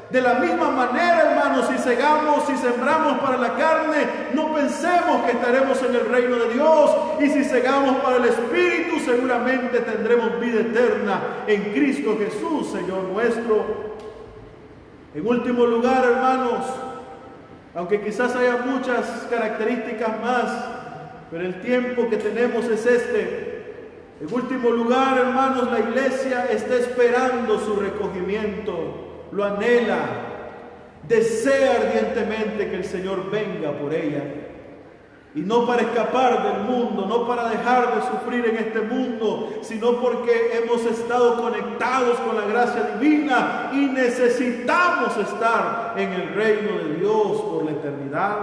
De la misma manera, hermanos, si sembramos para la carne, no pensemos que estaremos en el reino de Dios. Y si segamos para el Espíritu, seguramente tendremos vida eterna en Cristo Jesús, Señor nuestro. En último lugar, hermanos, aunque quizás haya muchas características más, pero el tiempo que tenemos es este. En último lugar, hermanos, la iglesia está esperando su recogimiento, lo anhela, desea ardientemente que el Señor venga por ella. Y no para escapar del mundo, no para dejar de sufrir en este mundo, sino porque hemos estado conectados con la gracia divina y necesitamos estar en el reino de Dios por la eternidad.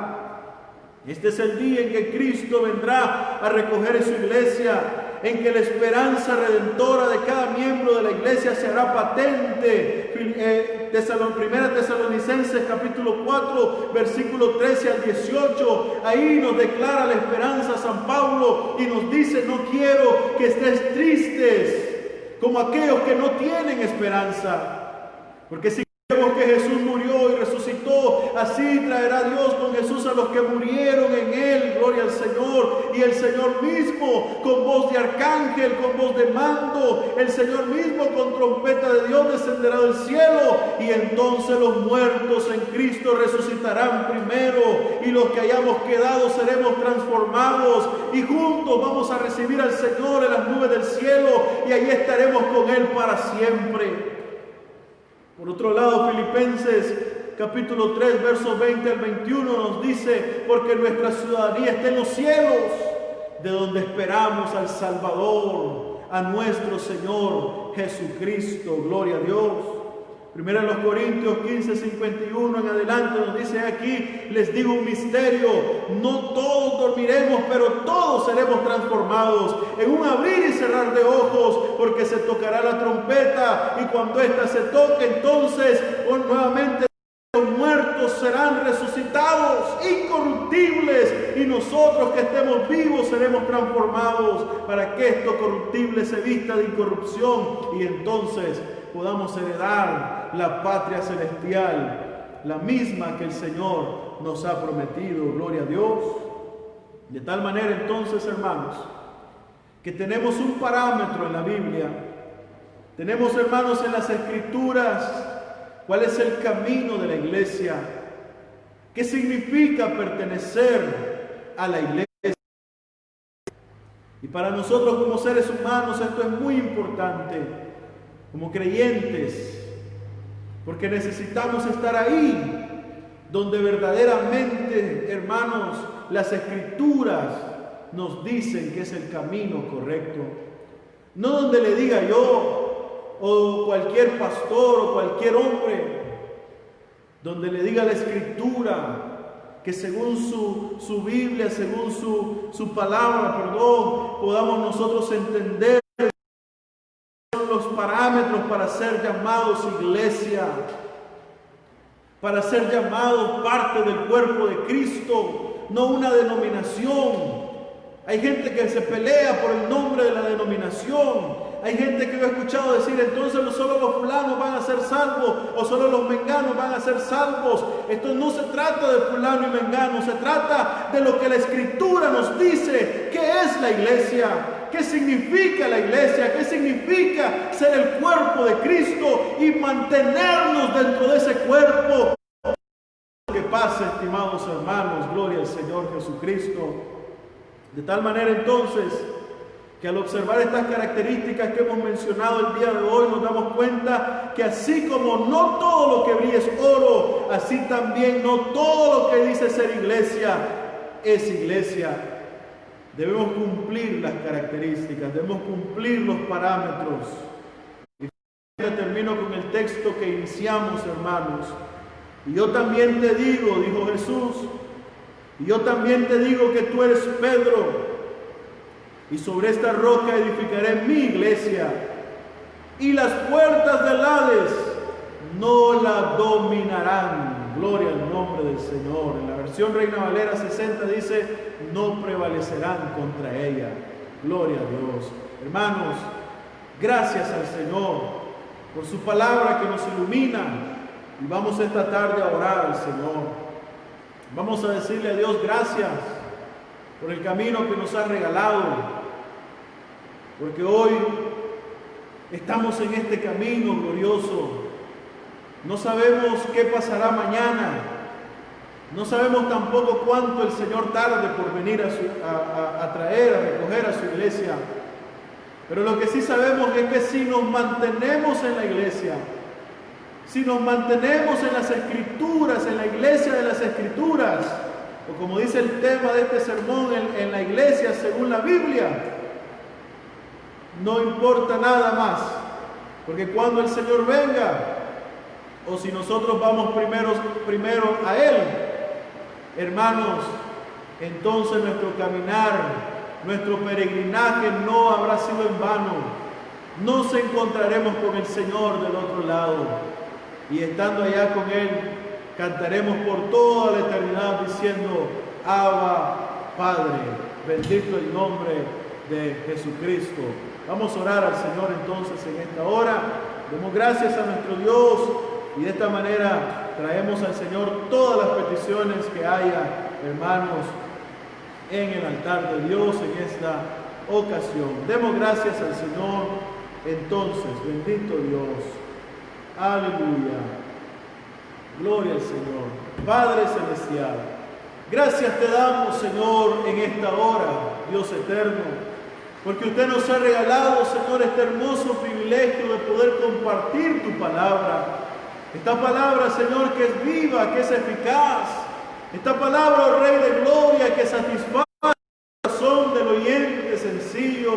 Este es el día en que Cristo vendrá a recoger en su iglesia, en que la esperanza redentora de cada miembro de la iglesia se hará patente. Primera Tesalonicenses capítulo 4, versículo 13 al 18, ahí nos declara la esperanza San Pablo y nos dice, no quiero que estés tristes como aquellos que no tienen esperanza, porque si creemos que Jesús murió y resucitó, así traerá Dios con Jesús a los que murieron en Él, gloria al Señor. Y el Señor mismo, con voz de arcángel, con voz de mando, el Señor mismo con trompeta de Dios descenderá del cielo, y entonces los muertos en Cristo resucitarán primero, y los que hayamos quedado seremos transformados, y juntos vamos a recibir al Señor en las nubes del cielo, y allí estaremos con Él para siempre. Por otro lado, Filipenses capítulo 3, versos 20 al 21 nos dice, porque nuestra ciudadanía está en los cielos, de donde esperamos al Salvador, a nuestro Señor Jesucristo. Gloria a Dios. Primero en los Corintios 15:51 en adelante nos dice aquí, les digo un misterio, no todos dormiremos, pero todos seremos transformados en un abrir y cerrar de ojos, porque se tocará la trompeta y cuando ésta se toque, entonces nuevamente los muertos serán resucitados, incorruptibles, y nosotros que estemos vivos seremos transformados para que esto corruptible se vista de incorrupción y entonces podamos heredar la patria celestial, la misma que el Señor nos ha prometido. Gloria a Dios. De tal manera entonces, hermanos, que tenemos un parámetro en la Biblia, tenemos, hermanos, en las Escrituras, cuál es el camino de la iglesia, qué significa pertenecer a la iglesia. Y para nosotros como seres humanos esto es muy importante, como creyentes, porque necesitamos estar ahí donde verdaderamente, hermanos, las Escrituras nos dicen que es el camino correcto. No donde le diga yo o cualquier pastor o cualquier hombre, donde le diga la Escritura que según su Biblia, según su palabra, podamos nosotros entender los parámetros para ser llamados iglesia, para ser llamados parte del cuerpo de Cristo, no una denominación. Hay gente que se pelea por el nombre de la denominación. Hay gente que lo he escuchado decir, entonces solo los fulanos van a ser salvos o solo los menganos van a ser salvos. Esto no se trata de fulano y mengano, se trata de lo que la Escritura nos dice, ¿qué es la iglesia? ¿Qué significa la iglesia? ¿Qué significa ser el cuerpo de Cristo y mantenernos dentro de ese cuerpo? Que pase, estimados hermanos, gloria al Señor Jesucristo. De tal manera entonces, que al observar estas características que hemos mencionado el día de hoy, nos damos cuenta que así como no todo lo que brilla es oro, así también no todo lo que dice ser iglesia es iglesia. Debemos cumplir las características, debemos cumplir los parámetros. Y termino con el texto que iniciamos, hermanos. Y yo también te digo, dijo Jesús, y yo también te digo que tú eres Pedro, y sobre esta roca edificaré mi iglesia, y las puertas del Hades no la dominarán. Gloria al nombre del Señor. En la versión Reina Valera 60 dice, no prevalecerán contra ella. Gloria a Dios. Hermanos, gracias al Señor por su palabra que nos ilumina. Y vamos esta tarde a orar al Señor. Vamos a decirle a Dios gracias por el camino que nos ha regalado. Porque hoy estamos en este camino glorioso. No sabemos qué pasará mañana. No sabemos tampoco cuánto el Señor tarde por venir a traer, a recoger a su iglesia. Pero lo que sí sabemos es que si nos mantenemos en la iglesia, si nos mantenemos en las Escrituras, en la iglesia de las Escrituras, o como dice el tema de este sermón, en la iglesia según la Biblia, no importa nada más, porque cuando el Señor venga, o si nosotros vamos primero a Él, hermanos, entonces nuestro caminar, nuestro peregrinaje no habrá sido en vano. Nos encontraremos con el Señor del otro lado, y estando allá con Él, cantaremos por toda la eternidad diciendo, Abba, Padre, bendito el nombre de Jesucristo. Vamos a orar al Señor entonces en esta hora. Demos gracias a nuestro Dios y de esta manera traemos al Señor todas las peticiones que haya, hermanos, en el altar de Dios en esta ocasión. Demos gracias al Señor entonces, bendito Dios. Aleluya. Gloria al Señor. Padre celestial, gracias te damos, Señor, en esta hora, Dios eterno, porque usted nos ha regalado, Señor, este hermoso privilegio de poder compartir tu palabra. Esta palabra, Señor, que es viva, que es eficaz. Esta palabra, oh Rey de Gloria, que satisface el corazón del oyente sencillo.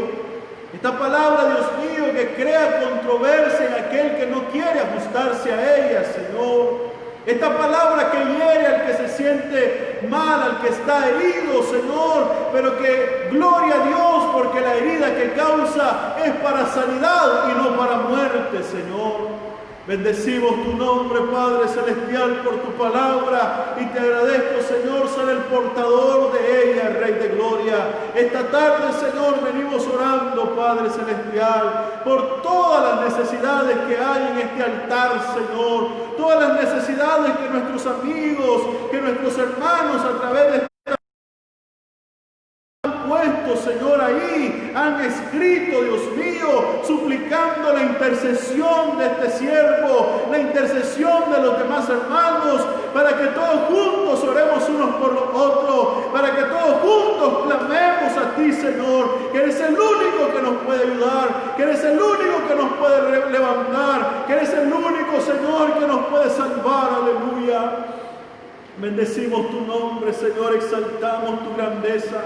Esta palabra, Dios mío, que crea controversia en aquel que no quiere ajustarse a ella, Señor. Esta palabra que hiere al que se siente mal, al que está herido, Señor, pero que gloria a Dios porque la herida que causa es para sanidad y no para muerte, Señor. Bendecimos tu nombre, Padre Celestial, por tu palabra y te agradezco, Señor, ser el portador de ella, Rey de Gloria. Esta tarde, Señor, venimos orando, Padre Celestial, por todas las necesidades que hay en este altar, Señor. Todas las necesidades que nuestros amigos, que nuestros hermanos a través de Señor, ahí han escrito, Dios mío, suplicando la intercesión de este siervo, la intercesión de los demás hermanos, para que todos juntos oremos unos por los otros, para que todos juntos clamemos a ti, Señor, que eres el único que nos puede ayudar, que eres el único que nos puede levantar, que eres el único, Señor, que nos puede salvar. Aleluya. Bendecimos tu nombre, Señor, exaltamos tu grandeza.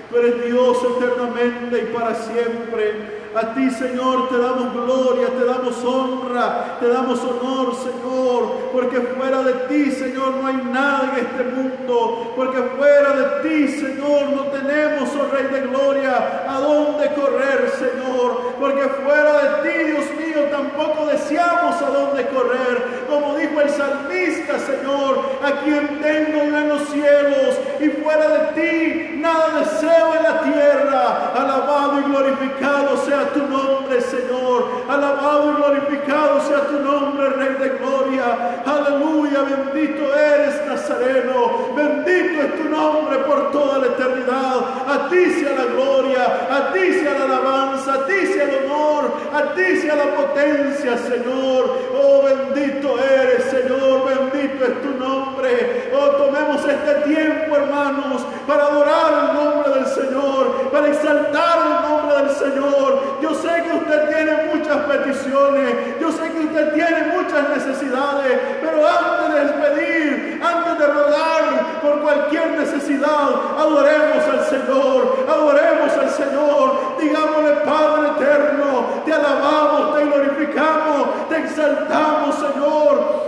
Tú eres Dios eternamente y para siempre. A ti, Señor, te damos gloria, te damos honra, te damos honor, Señor, porque fuera de ti, Señor, no hay nada en este mundo, porque fuera de ti, Señor, no tenemos, oh Rey de Gloria, a dónde correr, Señor, porque fuera de ti, Dios mío, tampoco deseamos a dónde correr, como dijo el salmista, Señor, a quien tengo yo en los cielos, y fuera de ti, nada deseo en la tierra. Alabado y glorificado sea tu nombre, Señor. Alabado y glorificado sea tu nombre, Rey de Gloria. Aleluya, bendito eres, Nazareno. Bendito es tu nombre por toda la eternidad. A ti sea la gloria, a ti sea la alabanza, a ti sea el honor, a ti sea la potencia, Señor. Oh, bendito eres, Señor. Bendito es tu nombre. Oh, tomemos este tiempo, hermanos, para adorar el nombre del Señor, para exaltar el nombre del Señor. Yo sé que usted tiene muchas peticiones, yo sé que usted tiene muchas necesidades, pero antes de pedir, antes de rogar por cualquier necesidad, adoremos al Señor, adoremos al Señor. Digámosle: Padre eterno, te alabamos, te glorificamos, te exaltamos, Señor.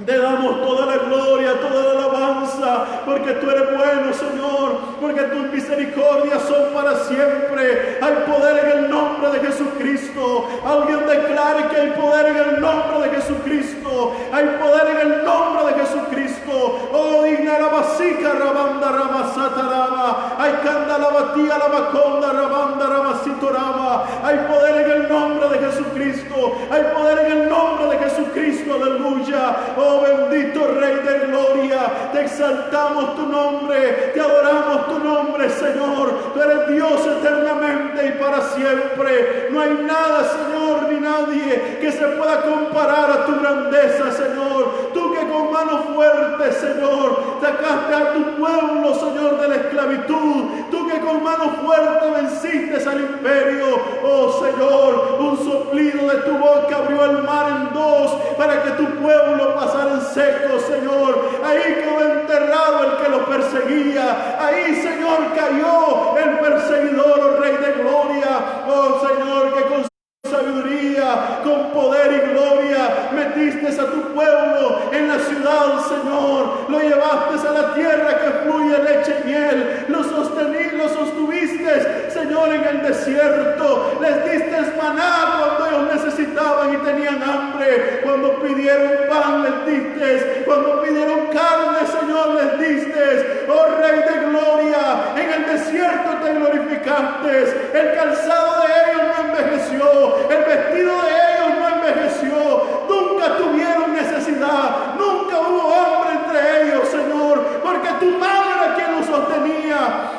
Te damos toda la gloria, toda la alabanza, porque tú eres bueno, Señor, porque tus misericordias son para siempre. Hay poder en el nombre de Jesucristo. Alguien declare que hay poder en el nombre de Jesucristo. Hay poder en el nombre de Jesucristo. Oh, digna la vasica, rabanda, ramasatarama. Hay canda la batía, la baconda, rabanda, ramasitorama. Hay poder en el nombre de Jesucristo. Hay poder en el nombre de Jesucristo. Aleluya. Oh, bendito Rey de Gloria, te exaltamos tu nombre, te adoramos tu nombre, Señor. Tú eres Dios eternamente y para siempre. No hay nada, Señor, ni nadie que se pueda comparar a tu grandeza, Señor. Tú que con mano fuerte, Señor, sacaste a tu pueblo, Señor, de la esclavitud. Tú que con mano fuerte venciste al imperio. Oh, Señor, un soplido de tu boca abrió el mar en dos para que tu pueblo pasara en seco, Señor. Ahí quedó enterrado el que lo perseguía. Ahí, Señor, cayó el perseguidor, oh Rey de Gloria. Oh, Señor, que con sabiduría, con poder y gloria, metiste a tu pueblo en la ciudad, Señor. Lo llevaste a la tierra que fluye leche y miel. Lo sostuviste, Señor, en el desierto. Les diste maná cuando ellos necesitaban y tenían hambre. Cuando pidieron pan, les diste. Cuando pidieron carne, Señor, les diste. Oh, Rey de Gloria, en el desierto te glorificaste. El calzado de ellos no envejeció. El vestido de ellos no envejeció. Nunca tuvieron necesidad. Nunca hubo hambre entre ellos, Señor, porque tu mano era quien los sostenía.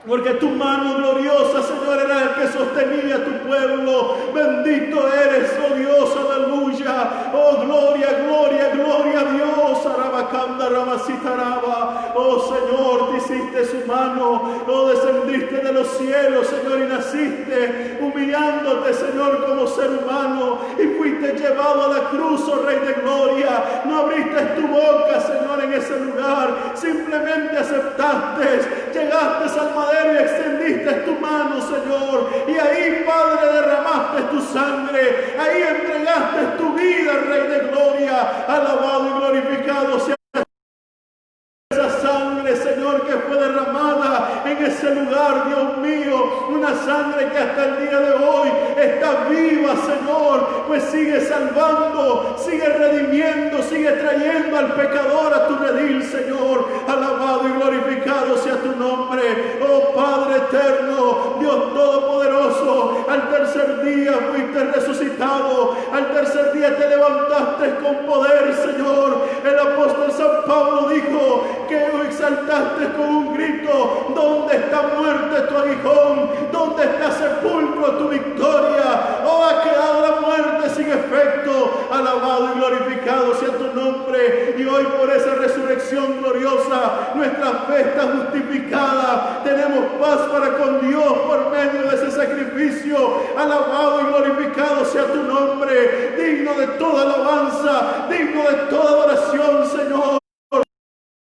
Porque tu mano gloriosa, Señor, era el que sostenía a tu pueblo. Bendito eres, oh Dios, aleluya. Oh, gloria, gloria, gloria a Dios. Arabacanda, ramasitaraba. Oh, Señor, te hiciste su mano. Oh, descendiste de los cielos, Señor, y naciste humillándote, Señor, como ser humano. Y fuiste llevado a la cruz, oh Rey de Gloria. No abriste tu boca, Señor, en en ese lugar, simplemente aceptaste, llegaste al madero y extendiste tu mano, Señor, y ahí, Padre, derramaste tu sangre, ahí entregaste tu vida, Rey de gloria. Alabado y glorificado sea esa sangre, Señor, que fue derramada en ese lugar, Dios mío, una sangre que hasta el día de hoy está viva, Señor, pues sigue salvando, sigue redimiendo, sigue trayendo al pecador a tu redil, Señor. Alabado y glorificado sea tu nombre, oh Padre eterno, Dios todopoderoso. Al tercer día fuiste resucitado, al tercer día te levantaste con poder, Señor. El apóstol San Pablo dijo que exaltaste con un grito: ¿dónde está muerte tu aguijón? ¿Dónde está sepulcro tu victoria? Oh, ha quedado la muerte sin efecto. Alabado y glorificado sea tu nombre. Y hoy, por esa resurrección gloriosa, nuestra fe está justificada. Tenemos paz para con Dios por medio de ese sacrificio. Alabado y glorificado sea tu nombre, digno de toda alabanza, digno de toda adoración, Señor.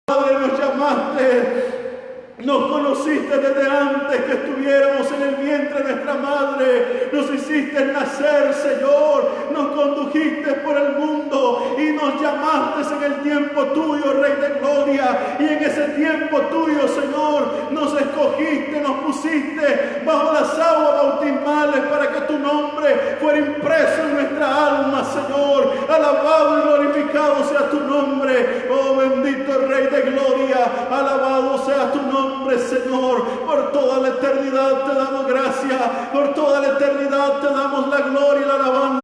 Padre, nos llamaste, nos conociste desde antes que estuviéramos en el vientre de nuestra madre. Nos hiciste nacer, Señor. Nos condujiste por el mundo y nos llamaste en el tiempo tuyo, Rey de gloria. Y en ese tiempo tuyo, Señor, nos escogiste, nos pusiste bajo las aguas bautismales para que tu nombre fuera impreso en nuestra alma, Señor. Alabado y glorificado sea tu nombre. Oh, bendito Rey de gloria. Alabado sea tu nombre, Señor. Por toda la eternidad te damos gracias, por toda la eternidad te damos la gloria y la alabanza,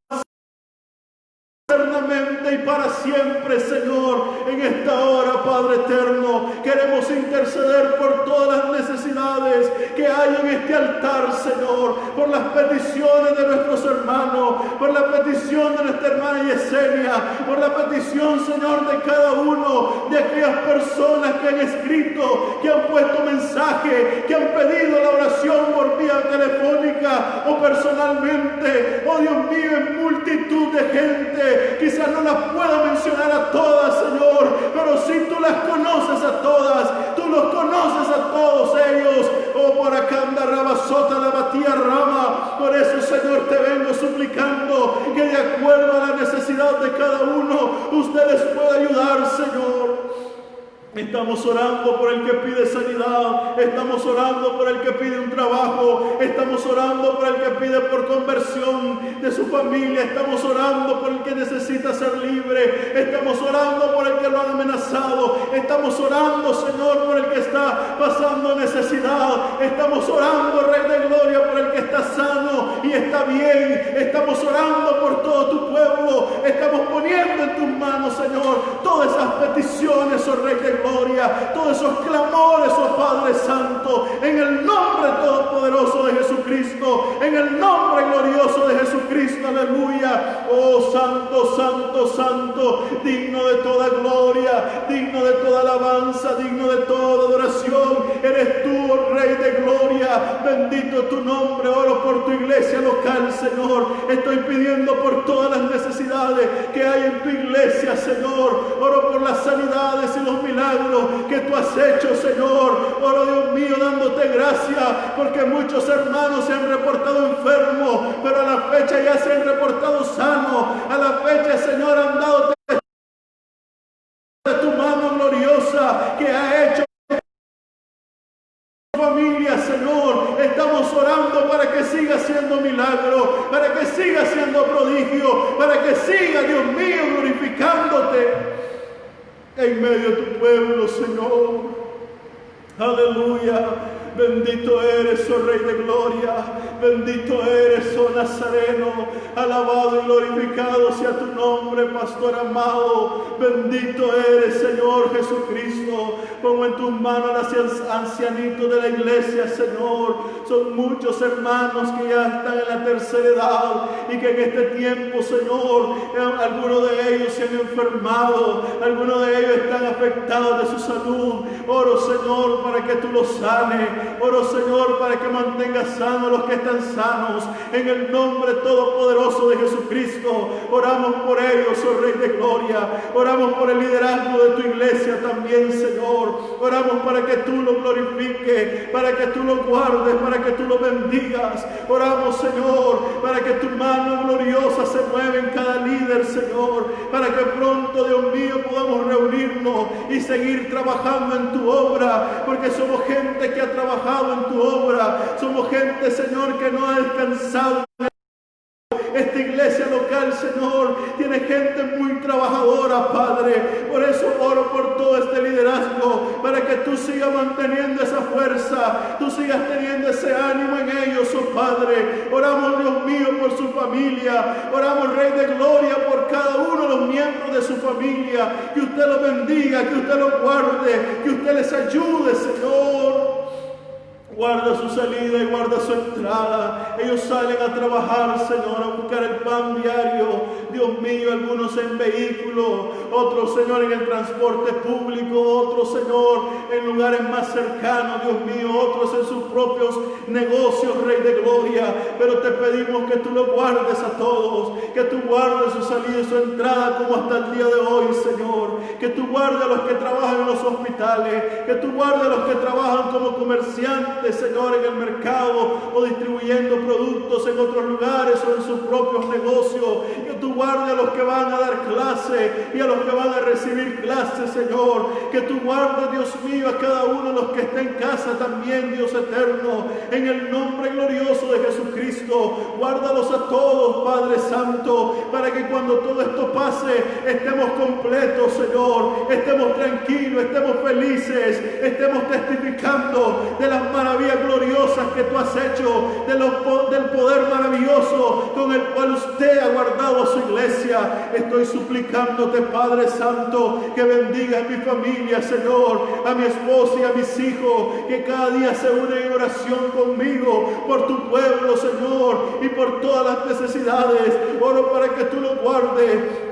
eternamente y para siempre, Señor. En esta hora, Padre eterno, queremos interceder por todas las necesidades que hay en este altar, Señor, por las peticiones de nuestros hermanos, por la petición de nuestra hermana Yesenia, por la petición, Señor, de cada uno de aquellas personas que han escrito, que han puesto mensaje, que han pedido la oración por vía telefónica o personalmente. Oh Dios mío, en multitud de gente. Quizás no las pueda mencionar a todas, Señor, pero si tú las conoces a todas, tú los conoces a todos ellos. Oh, por acá anda Rabasota, la batía Rama. Por eso, Señor, te vengo suplicando que de acuerdo a la necesidad de cada uno, usted les pueda ayudar, Señor. Estamos orando por el que pide sanidad, estamos orando por el que pide un trabajo, estamos orando por el que pide por conversión de su familia, estamos orando por el que necesita ser libre, estamos orando por el que lo han amenazado, estamos orando, Señor, por el que está pasando necesidad, estamos orando, Rey de gloria, por el que está sano y está bien, estamos orando por todo tu pueblo, estamos poniendo en tus manos, Señor, todas esas peticiones, oh Rey de gloria, todos esos clamores, oh Padre Santo, en el nombre todopoderoso de Jesucristo, en el nombre glorioso de Jesucristo, aleluya. Oh Santo, Santo, Santo, digno de toda gloria, digno de toda alabanza, digno de toda adoración, eres tú, oh Rey de gloria. Bendito tu nombre. Oro por tu iglesia local, Señor. Estoy pidiendo por todas las necesidades que hay en tu iglesia, Señor. Oro por las sanidades y los milagros que tú has hecho, Señor. Oro, Dios mío, dándote gracias porque muchos hermanos se han reportado enfermos, pero a la fecha ya se han reportado sanos. A la fecha, Señor, han dado de tu mano gloriosa que ha hecho familia, Señor. Estamos orando para que siga siendo milagro, para que siga siendo prodigio, para que siga, Dios mío, glorificándote en medio de tu pueblo, Señor. Aleluya. Bendito eres, oh Rey de gloria. Bendito eres, oh Nazareno. Alabado y glorificado sea tu nombre, Pastor amado. Bendito eres, Señor Jesucristo. Pongo en tus manos a los ancianitos de la iglesia, Señor. Son muchos hermanos que ya están en la tercera edad y que en este tiempo, Señor, algunos de ellos se han enfermado, algunos de ellos están afectados de su salud. Oro, Señor, para que tú los sanes. Oro, Señor, para que mantengas sanos a los que están sanos. En el nombre todopoderoso de Jesucristo, oramos por ellos, oh Rey de Gloria. Oramos por el liderazgo de tu iglesia también, Señor. Oramos para que tú lo glorifiques, para que tú lo guardes, para que tú lo bendigas. Oramos, Señor, para que tu mano gloriosa se mueva en cada líder, Señor, para que pronto, Dios mío, podamos reunirnos y seguir trabajando en tu obra, porque somos gente que ha trabajado en tu obra, somos gente, Señor, que no ha descansado. Esta iglesia local, Señor, tiene gente muy trabajadora, Padre. Por eso oro por todo este liderazgo, para que tú sigas manteniendo esa fuerza, tú sigas teniendo ese ánimo en ellos, oh Padre. Oramos, Dios mío, por su familia. Oramos, Rey de Gloria, por cada uno de los miembros de su familia. Que usted los bendiga, que usted los guarde, que usted les ayude, Señor. Guarda su salida y guarda su entrada. Ellos salen a trabajar, Señor, a buscar el pan diario. Dios mío, algunos en vehículos, otros, Señor, en el transporte público, otros, Señor, en lugares más cercanos, Dios mío, otros en sus propios negocios, Rey de Gloria. Pero te pedimos que tú los guardes a todos, que tú guardes su salida y su entrada como hasta el día de hoy, Señor. Que tú guardes a los que trabajan en los hospitales, que tú guardes a los que trabajan como comerciantes, Señor, en el mercado o distribuyendo productos en otros lugares o en sus propios negocios. Que tú guardes a los que van a dar clase y a los que van a recibir clases, Señor. Que tú guardes, Dios mío, a cada uno de los que está en casa también, Dios eterno. En el nombre glorioso de Jesucristo, guárdalos a todos, Padre Santo, para que cuando todo esto pase estemos completos, Señor. Estemos tranquilos, estemos felices, estemos testificando de las maravillas gloriosas que tú has hecho, del poder maravilloso con el cual usted ha guardado a su iglesia. Estoy suplicándote, Padre Santo, que bendiga a mi familia, Señor, a mi esposa y a mis hijos, que cada día se unen en oración conmigo por tu pueblo, Señor, y por todas las necesidades. Oro para que tú lo guardes.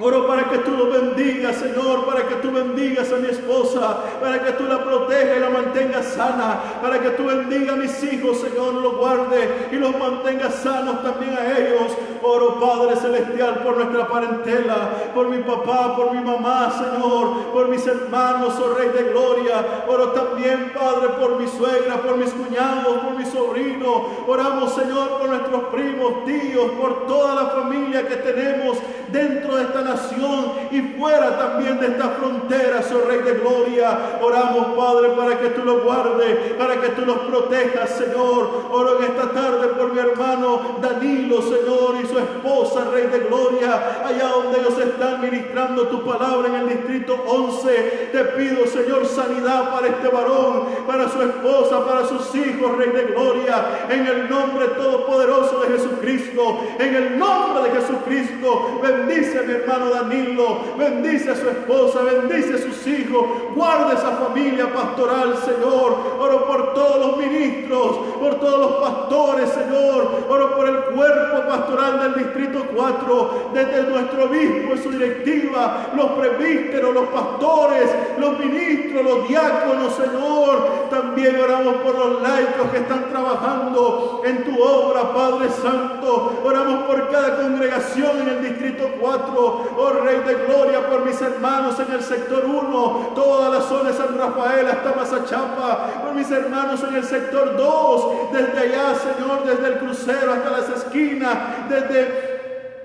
Oro para que tú lo bendigas, Señor, para que tú bendigas a mi esposa, para que tú la protejas y la mantengas sana, para que tú bendigas a mis hijos, Señor, los guardes y los mantengas sanos también a ellos. Oro, Padre Celestial, por nuestra parentela, por mi papá, por mi mamá, Señor, por mis hermanos, oh Rey de Gloria. Oro también, Padre, por mi suegra, por mis cuñados, por mis sobrinos. Oramos, Señor, por nuestros primos, tíos, por toda la familia que tenemos dentro de esta nación y fuera también de estas fronteras, oh Rey de Gloria. Oramos, Padre, para que tú los guardes, para que tú los protejas, Señor. Oro en esta tarde por mi hermano Danilo, Señor, y su esposa, Rey de Gloria, allá donde ellos están ministrando tu palabra en el distrito 11. Te pido, Señor, sanidad para este varón, para su esposa, para sus hijos, Rey de Gloria, en el nombre todopoderoso de Jesucristo. En el nombre de Jesucristo, bendice a mi hermano Danilo, bendice a su esposa, bendice a sus hijos, guarda esa familia pastoral, Señor. Oro por todos los ministros, por todos los pastores, Señor. Oro por el cuerpo pastoral del distrito 4, desde nuestro obispo y su directiva, los presbíteros, los pastores, los ministros, los diáconos, Señor. También oramos por los laicos que están trabajando en tu obra, Padre Santo. Oramos por cada congregación en el distrito 4, oh Rey de Gloria, por mis hermanos en el sector 1, toda la zona de San Rafael hasta Mazachapa, por mis hermanos en el sector 2, desde allá, Señor, desde el crucero hasta las esquinas, desde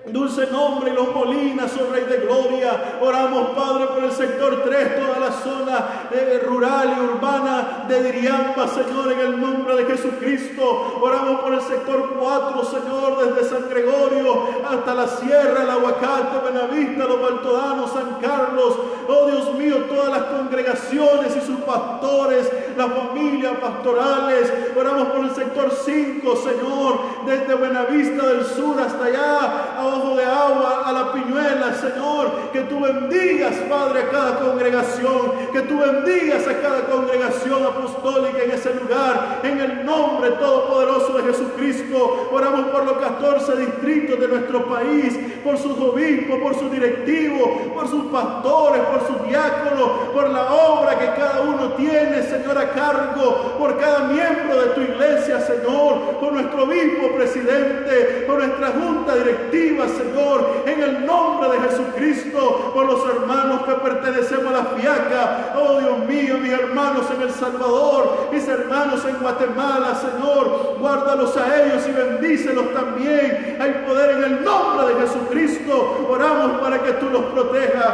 Dulce Nombre y Los Molinas, oh Rey de Gloria. Oramos, Padre, por el sector 3, toda la zona rural y urbana de Diriamba, Señor, en el nombre de Jesucristo. Oramos por el sector 4, Señor, desde San Gregorio hasta la Sierra, el Aguacate, Buenavista, Los Baltodanos, San Carlos. Oh Dios mío, todas las congregaciones y sus pastores, las familias pastorales. Oramos por el sector 5, Señor, desde Buenavista del Sur hasta allá, ojo de agua a la Piñuela, Señor, que tú bendigas, Padre, a cada congregación, que tú bendigas a cada congregación apostólica en ese lugar, en el nombre todopoderoso de Jesucristo. Oramos por los 14 distritos de nuestro país, por sus obispos, por sus directivos, por sus pastores, por sus diáconos, por la obra que cada uno tiene, Señor, a cargo, por cada miembro de tu iglesia, Señor, por nuestro obispo presidente, por nuestra junta directiva, Señor, en el nombre de Jesucristo, por los hermanos que pertenecemos a la FIACA. Oh Dios mío, mis hermanos en El Salvador, mis hermanos en Guatemala, Señor, guárdalos a ellos y bendícelos también. Hay poder en el nombre de Jesucristo. Oramos para que tú los protejas.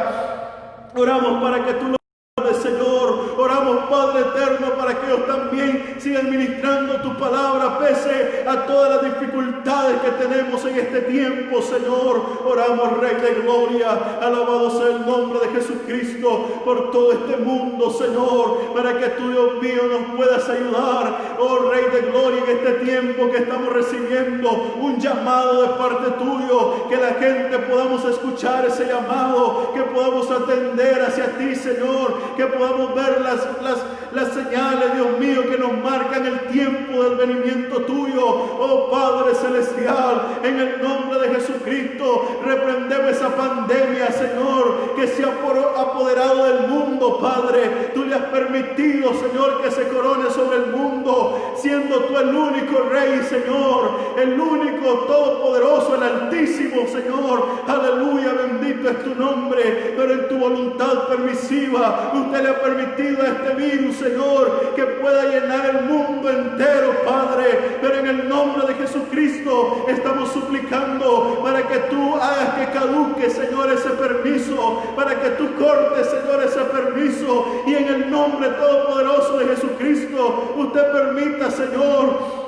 Oramos para que tú los Señor, oramos, Padre eterno, para que ellos también sigan ministrando tu palabra pese a todas las dificultades que tenemos en este tiempo, Señor. Oramos, Rey de Gloria, alabado sea el nombre de Jesucristo por todo este mundo, Señor, para que tú, Dios mío, nos puedas ayudar, oh Rey de Gloria, en este tiempo que estamos recibiendo un llamado de parte tuyo, que la gente podamos escuchar ese llamado, que podamos atender hacia ti, Señor, que podamos ver las señales, Dios mío, que nos marcan el tiempo del venimiento tuyo. Oh Padre Celestial, en el nombre de Jesucristo, reprendemos esa pandemia, Señor, que se ha apoderado del mundo, Padre. Tú le has permitido, Señor, que se corone sobre el mundo, siendo tú el único Rey, Señor, el único todopoderoso, el Altísimo, Señor. Aleluya, bendito es tu nombre, pero en tu voluntad permisiva, usted le ha permitido a este virus, Señor, que pueda llenar el mundo entero, Padre. Pero en el nombre de Jesucristo estamos suplicando para que tú hagas que caduque, Señor, ese permiso, para que tú cortes, Señor, ese permiso, y en el nombre todopoderoso de Jesucristo usted permita, Señor,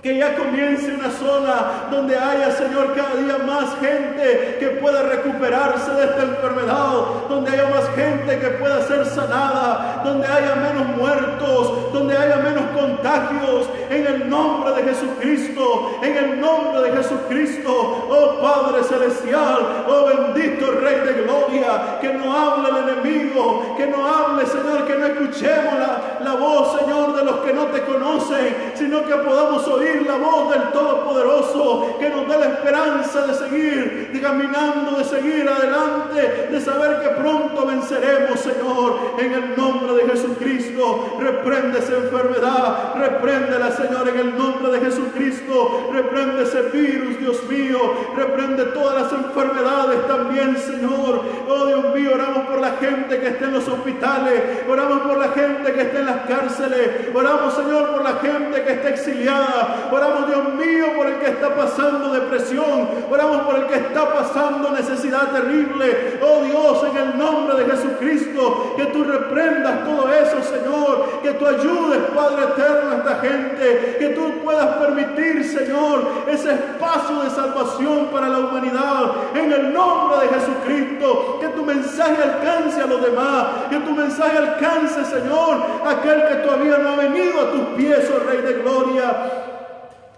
que ya comience una zona donde haya, Señor, cada día más gente que pueda recuperarse de esta enfermedad, donde haya más gente que pueda ser sanada, donde haya menos muertos, donde haya menos contagios, en el nombre de Jesucristo, en el nombre de Jesucristo. Oh Padre Celestial, oh bendito Rey de Gloria, que no hable el enemigo, que no hable, Señor, que no escuchemos la voz, Señor, de los que no te conocen, sino que podamos oír la voz del Todopoderoso, que nos dé la esperanza de seguir caminando, de seguir adelante, de saber que pronto venceremos, Señor, en el nombre de Jesucristo. Reprende esa enfermedad, repréndela, Señor, en el nombre de Jesucristo. Reprende ese virus, Dios mío, reprende todas las enfermedades también, Señor. Oh Dios mío, oramos por la gente que está en los hospitales, oramos por la gente que está en las cárceles, oramos, Señor, por la gente que está exiliada. Oramos, Dios mío, por el que está pasando depresión. Oramos por el que está pasando necesidad terrible. Oh Dios, en el nombre de Jesucristo, que tú reprendas todo eso, Señor. Que tú ayudes, Padre eterno, a esta gente. Que tú puedas permitir, Señor, ese espacio de salvación para la humanidad. En el nombre de Jesucristo, que tu mensaje alcance a los demás. Que tu mensaje alcance, Señor, a aquel que todavía no ha venido a tus pies, oh Rey de Gloria.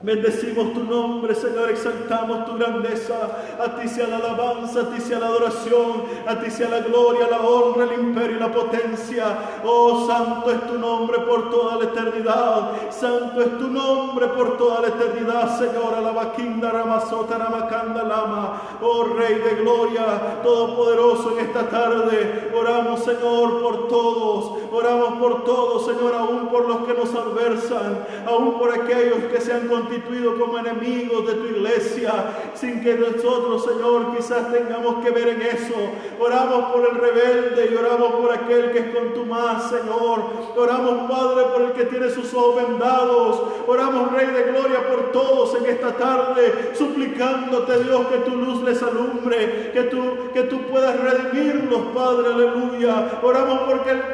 Bendecimos tu nombre, Señor, exaltamos tu grandeza. A ti sea la alabanza, a ti sea la adoración, a ti sea la gloria, la honra, el imperio y la potencia. Oh, santo es tu nombre por toda la eternidad. Santo es tu nombre por toda la eternidad, Señor. Alabaquinda, Ramasota, Ramakanda, Lama. Oh, Rey de gloria, todopoderoso en esta tarde. Oramos, Señor, por todos. Oramos por todos, Señor, aún por los que nos adversan, aún por aquellos que se han constituido como enemigos de tu iglesia, sin que nosotros, Señor, quizás tengamos que ver en eso. Oramos por el rebelde y oramos por aquel que es contumaz, Señor. Oramos, Padre, por el que tiene sus ojos vendados. Oramos, Rey de Gloria, por todos en esta tarde, suplicándote, Dios, que tu luz les alumbre, que tú puedas redimirlos, Padre, aleluya. Oramos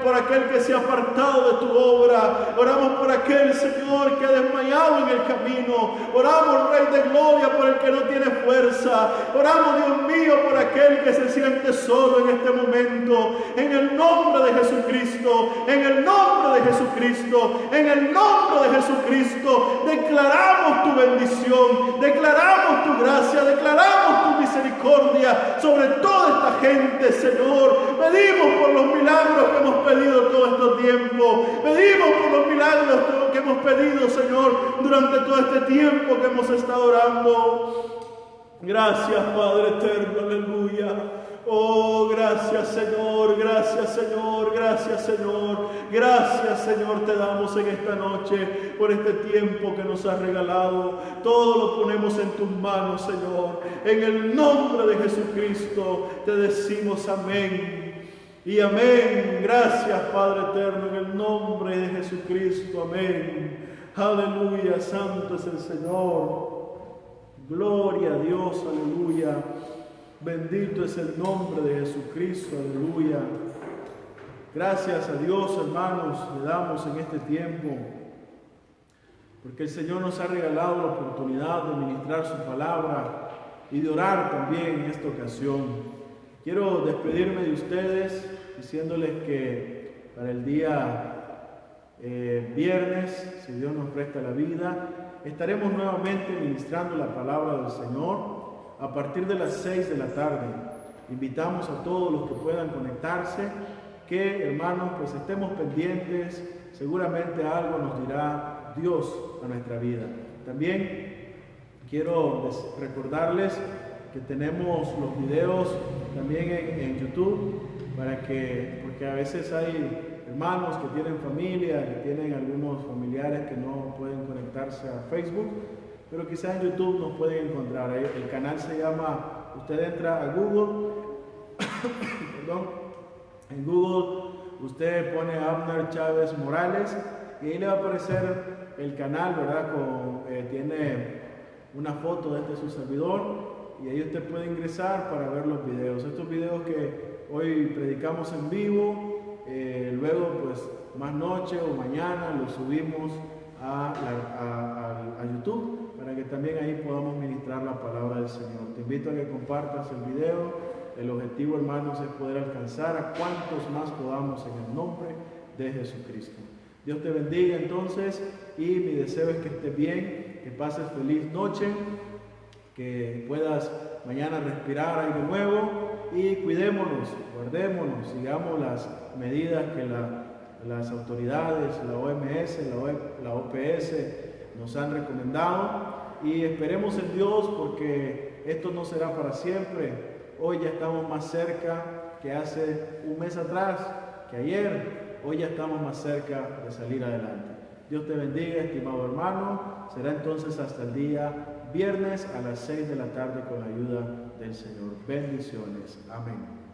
por aquel que se ha apartado de tu obra. Oramos por aquel, Señor, que ha desmayado en el camino. Oramos, Rey de Gloria, por el que no tiene fuerza. Oramos, Dios mío, por aquel que se siente solo en este momento. En el nombre de Jesucristo, en el nombre de Jesucristo, en el nombre de Jesucristo, declaramos tu bendición, declaramos tu gracia, declaramos tu misericordia sobre toda esta gente, Señor. Pedimos por los milagros que hemos pedido todo este tiempo. Pedimos por los milagros que hemos pedido, Señor, durante todo este tiempo que hemos estado orando. Gracias, Padre eterno, aleluya. Oh, gracias, Señor, gracias, Señor, gracias, Señor. Gracias, Señor, te damos en esta noche por este tiempo que nos has regalado. Todo lo ponemos en tus manos, Señor. En el nombre de Jesucristo te decimos amén y amén. Gracias, Padre eterno, en el nombre de Jesucristo, amén. Aleluya, santo es el Señor. Gloria a Dios, aleluya. Bendito es el nombre de Jesucristo, aleluya. Gracias a Dios, hermanos, le damos en este tiempo, porque el Señor nos ha regalado la oportunidad de ministrar su palabra y de orar también en esta ocasión. Quiero despedirme de ustedes diciéndoles que para el día viernes, si Dios nos presta la vida, estaremos nuevamente ministrando la palabra del Señor a partir de las 6 de la tarde. Invitamos a todos los que puedan conectarse, que hermanos, pues estemos pendientes. Seguramente algo nos dirá Dios a nuestra vida. También quiero recordarles que tenemos los videos también en YouTube, porque a veces hay hermanos que tienen familia, que tienen algunos familiares que no pueden conectarse a Facebook, pero quizás en YouTube nos pueden encontrar. El canal se llama, usted entra a Google, perdón, en Google usted pone Abner Chávez Morales y ahí le va a aparecer el canal, ¿verdad? Tiene una foto de su servidor y ahí usted puede ingresar para ver los videos. Estos videos que hoy predicamos en vivo, luego pues más noche o mañana los subimos a YouTube para que también ahí podamos ministrar la palabra del Señor. Te invito a que compartas el video. El objetivo, hermanos, es poder alcanzar a cuantos más podamos en el nombre de Jesucristo. Dios te bendiga entonces y mi deseo es que estés bien, que pases feliz noche, que puedas mañana respirar aire nuevo y cuidémonos, guardémonos, sigamos las medidas que las autoridades, la OMS, la OPS nos han recomendado y esperemos en Dios porque esto no será para siempre. Hoy ya estamos más cerca que hace un mes atrás, que ayer. Hoy ya estamos más cerca de salir adelante. Dios te bendiga, estimado hermano. Será entonces hasta el día viernes a las 6 de la tarde con la ayuda del Señor. Bendiciones. Amén.